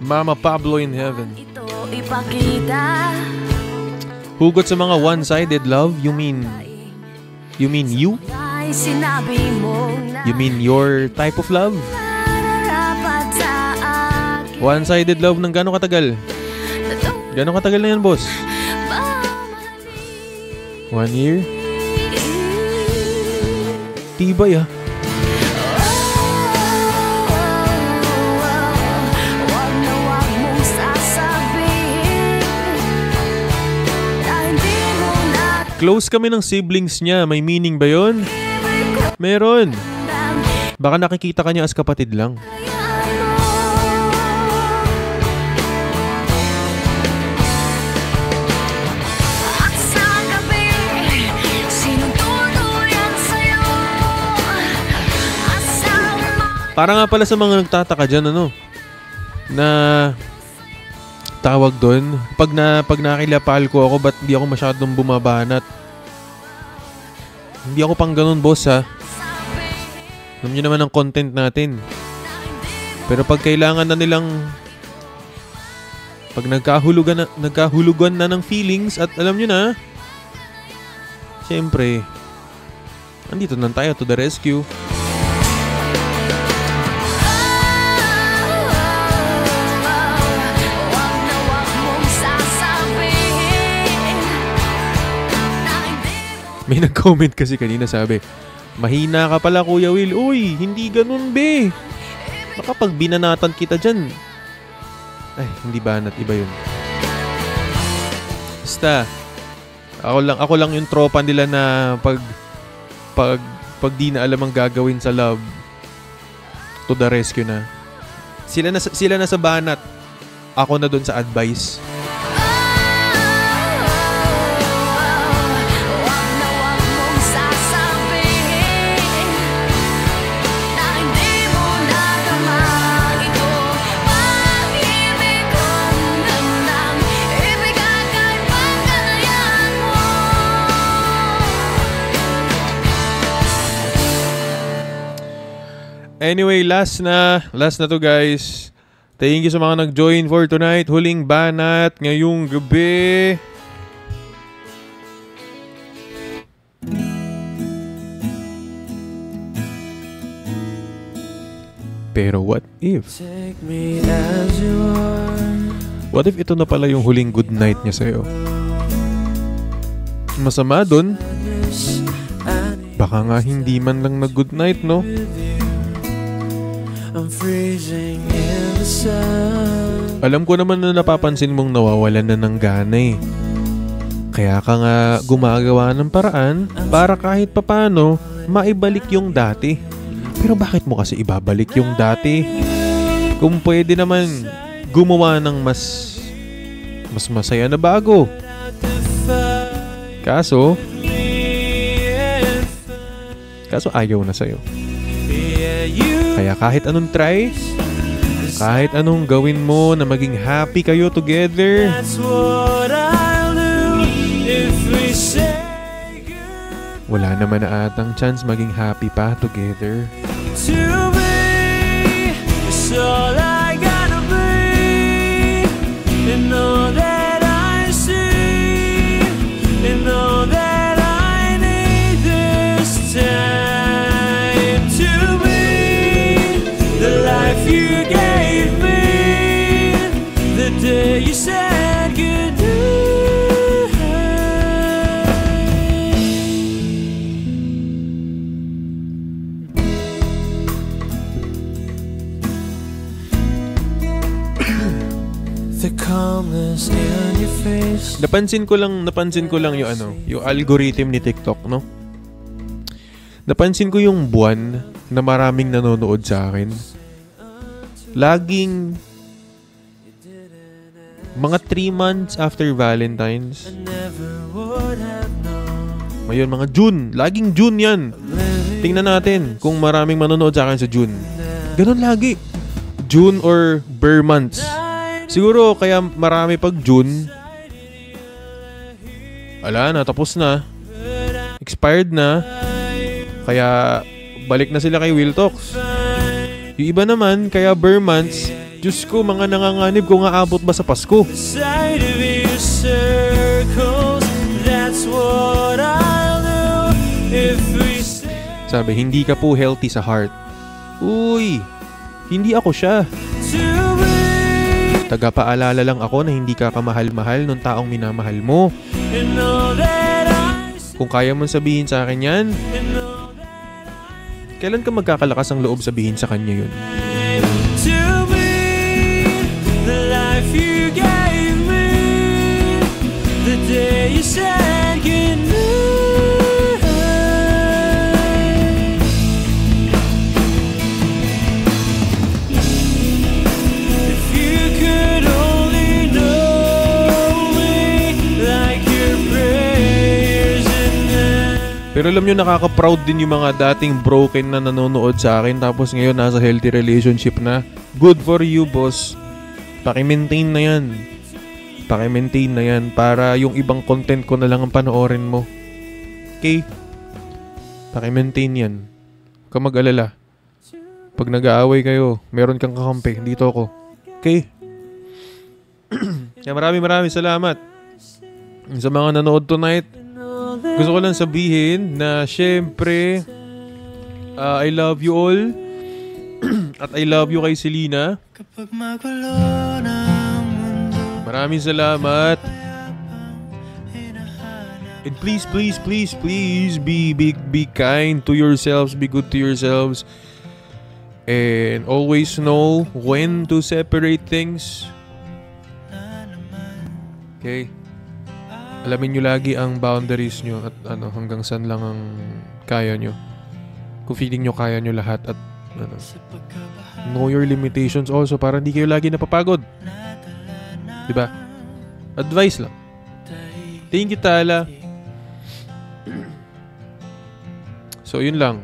Mama Pablo in heaven. Ito ipakita. Hugot sa mga one-sided love, you mean you? Ay sinabi mo na You mean your type of love? nararapat sa akin. One-sided love ng gano'ng katagal? Gano'ng katagal na yan, boss? 1 year? Tibay ah. Close kami ng siblings niya. May meaning ba yun? Meron. Baka nakikita ka niya as kapatid lang. Para nga pala sa mga nagtataka dyan, ano, na tawag doon, pag nakilapal ko ako, ba't hindi ako masyadong bumabanat? Hindi ako pang ganun, boss, ha? Alam nyo naman ang content natin. Pero pag kailangan na nilang, pag nagkahulugan na ng feelings, at alam nyo na, siyempre, andito na tayo to the rescue. May nag-comment kasi kanina, sabi, mahina ka pala, Kuya Will. Uy, hindi ganun, be. Baka pag binanatan kita dyan. Ay, hindi banat, iba yun. Basta, ako lang yung tropa nila na pag di na alam ang gagawin sa love, to the rescue na. Sila na sa banat. Ako na dun sa advice. Anyway, last na to, guys. Thank you sa mga nag-join for tonight. Huling banat ngayong gabi. Pero what if? What if ito na pala yung huling good night niya sa'yo? Masama dun, baka nga hindi man lang na good night, no? Alam ko naman na napapansin mong nawawalan na ng gana eh. Kaya ka nga gumagawa ng paraan para kahit papano maibalik yung dati. Pero bakit mo kasi ibabalik yung dati? Kung pwede naman gumawa ng mas masaya na bago. Kaso ayaw na sa'yo. Kaya kahit anong try, kahit anong gawin mo na maging happy kayo together, wala naman na atang chance maging happy pa together. You said goodnight. The calmness in your face. Napansin ko lang yung algorithm ni TikTok, no? Napansin ko yung buwan na maraming nanonood sa akin. Laging mga 3 months after Valentine's. Ngayon, mga June. Laging June yan. Tingnan natin kung maraming manonood sa akin sa June. Ganon lagi. June or Burr months. Siguro kaya marami pag June. Ala na, tapos na. Expired na. Kaya balik na sila kay Will Talks. Yung iba naman, kaya Burr months. Diyos ko, mga nanganganib kung aabot ba sa Pasko. Sabi, hindi ka po healthy sa heart. Uy, hindi ako siya. Tagapaalala lang ako na hindi ka kamahal-mahal nung taong minamahal mo. Kung kaya mong sabihin sa akin yan, kailan ka magkakalakas ang loob sabihin sa kanya yun? To me, the life you gave me, the day you said goodnight. If you could only know me like your prayers and Pero alam nyo, nakaka-proud din yung mga dating broken na nanonood sa akin tapos ngayon nasa healthy relationship na. Good for you, boss. Paki-maintain na yan. Paki-maintain na yan para yung ibang content ko na lang ang panoorin mo. Okay? Paki-maintain yan. Huwag ka mag-alala. Pag nag-aaway kayo, meron kang kakampi. Dito ako. Okay? Kaya maraming salamat sa mga nanood tonight. Gusto ko lang sabihin na syempre I love you all. At I love you kay Selena. Maraming salamat. And please be kind to yourselves, be good to yourselves. And always know when to separate things. Okay? Alamin nyo lagi ang boundaries nyo at hanggang saan lang ang kaya nyo. Kung feeling nyo kaya nyo lahat at know your limitations also para hindi kayo lagi napapagod. Diba? Advice lang. Thank you, Tala. So, yun lang.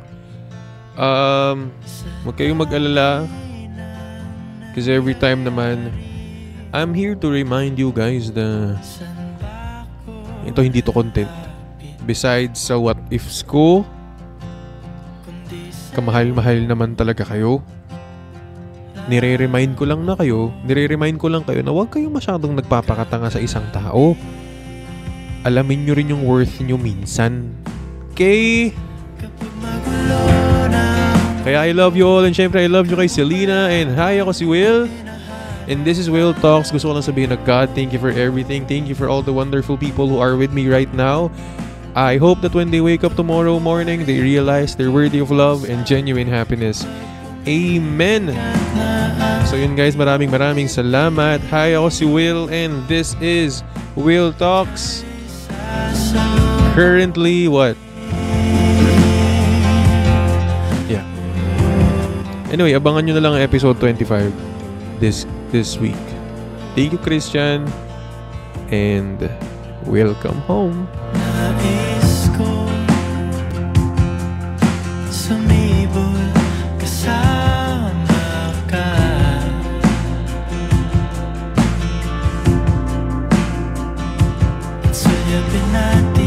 Huwag kayong mag-alala kasi every time naman I'm here to remind you guys na ito hindi to content. Besides sa what ifs ko, kamahal-mahal naman talaga kayo. Nire-remind ko lang kayo na huwag kayong masyadong nagpapakatanga sa isang tao. Alamin nyo rin yung worth nyo minsan. Okay? Kaya I love you all and syempre I love you kay Selena and hi, ako si Will. And this is Will Talks. Gusto ko lang sabihin na God, thank you for everything. Thank you for all the wonderful people who are with me right now. I hope that when they wake up tomorrow morning, they realize they're worthy of love and genuine happiness. Amen. So yun guys, maraming salamat. Hi, ako si Will and this is Will Talks. Currently, what? Yeah. Anyway, abangan nyo na lang ang episode 25 this week. Thank you, Christian. And welcome home. Nais ko sumibol kasama ka. At sulyapin natin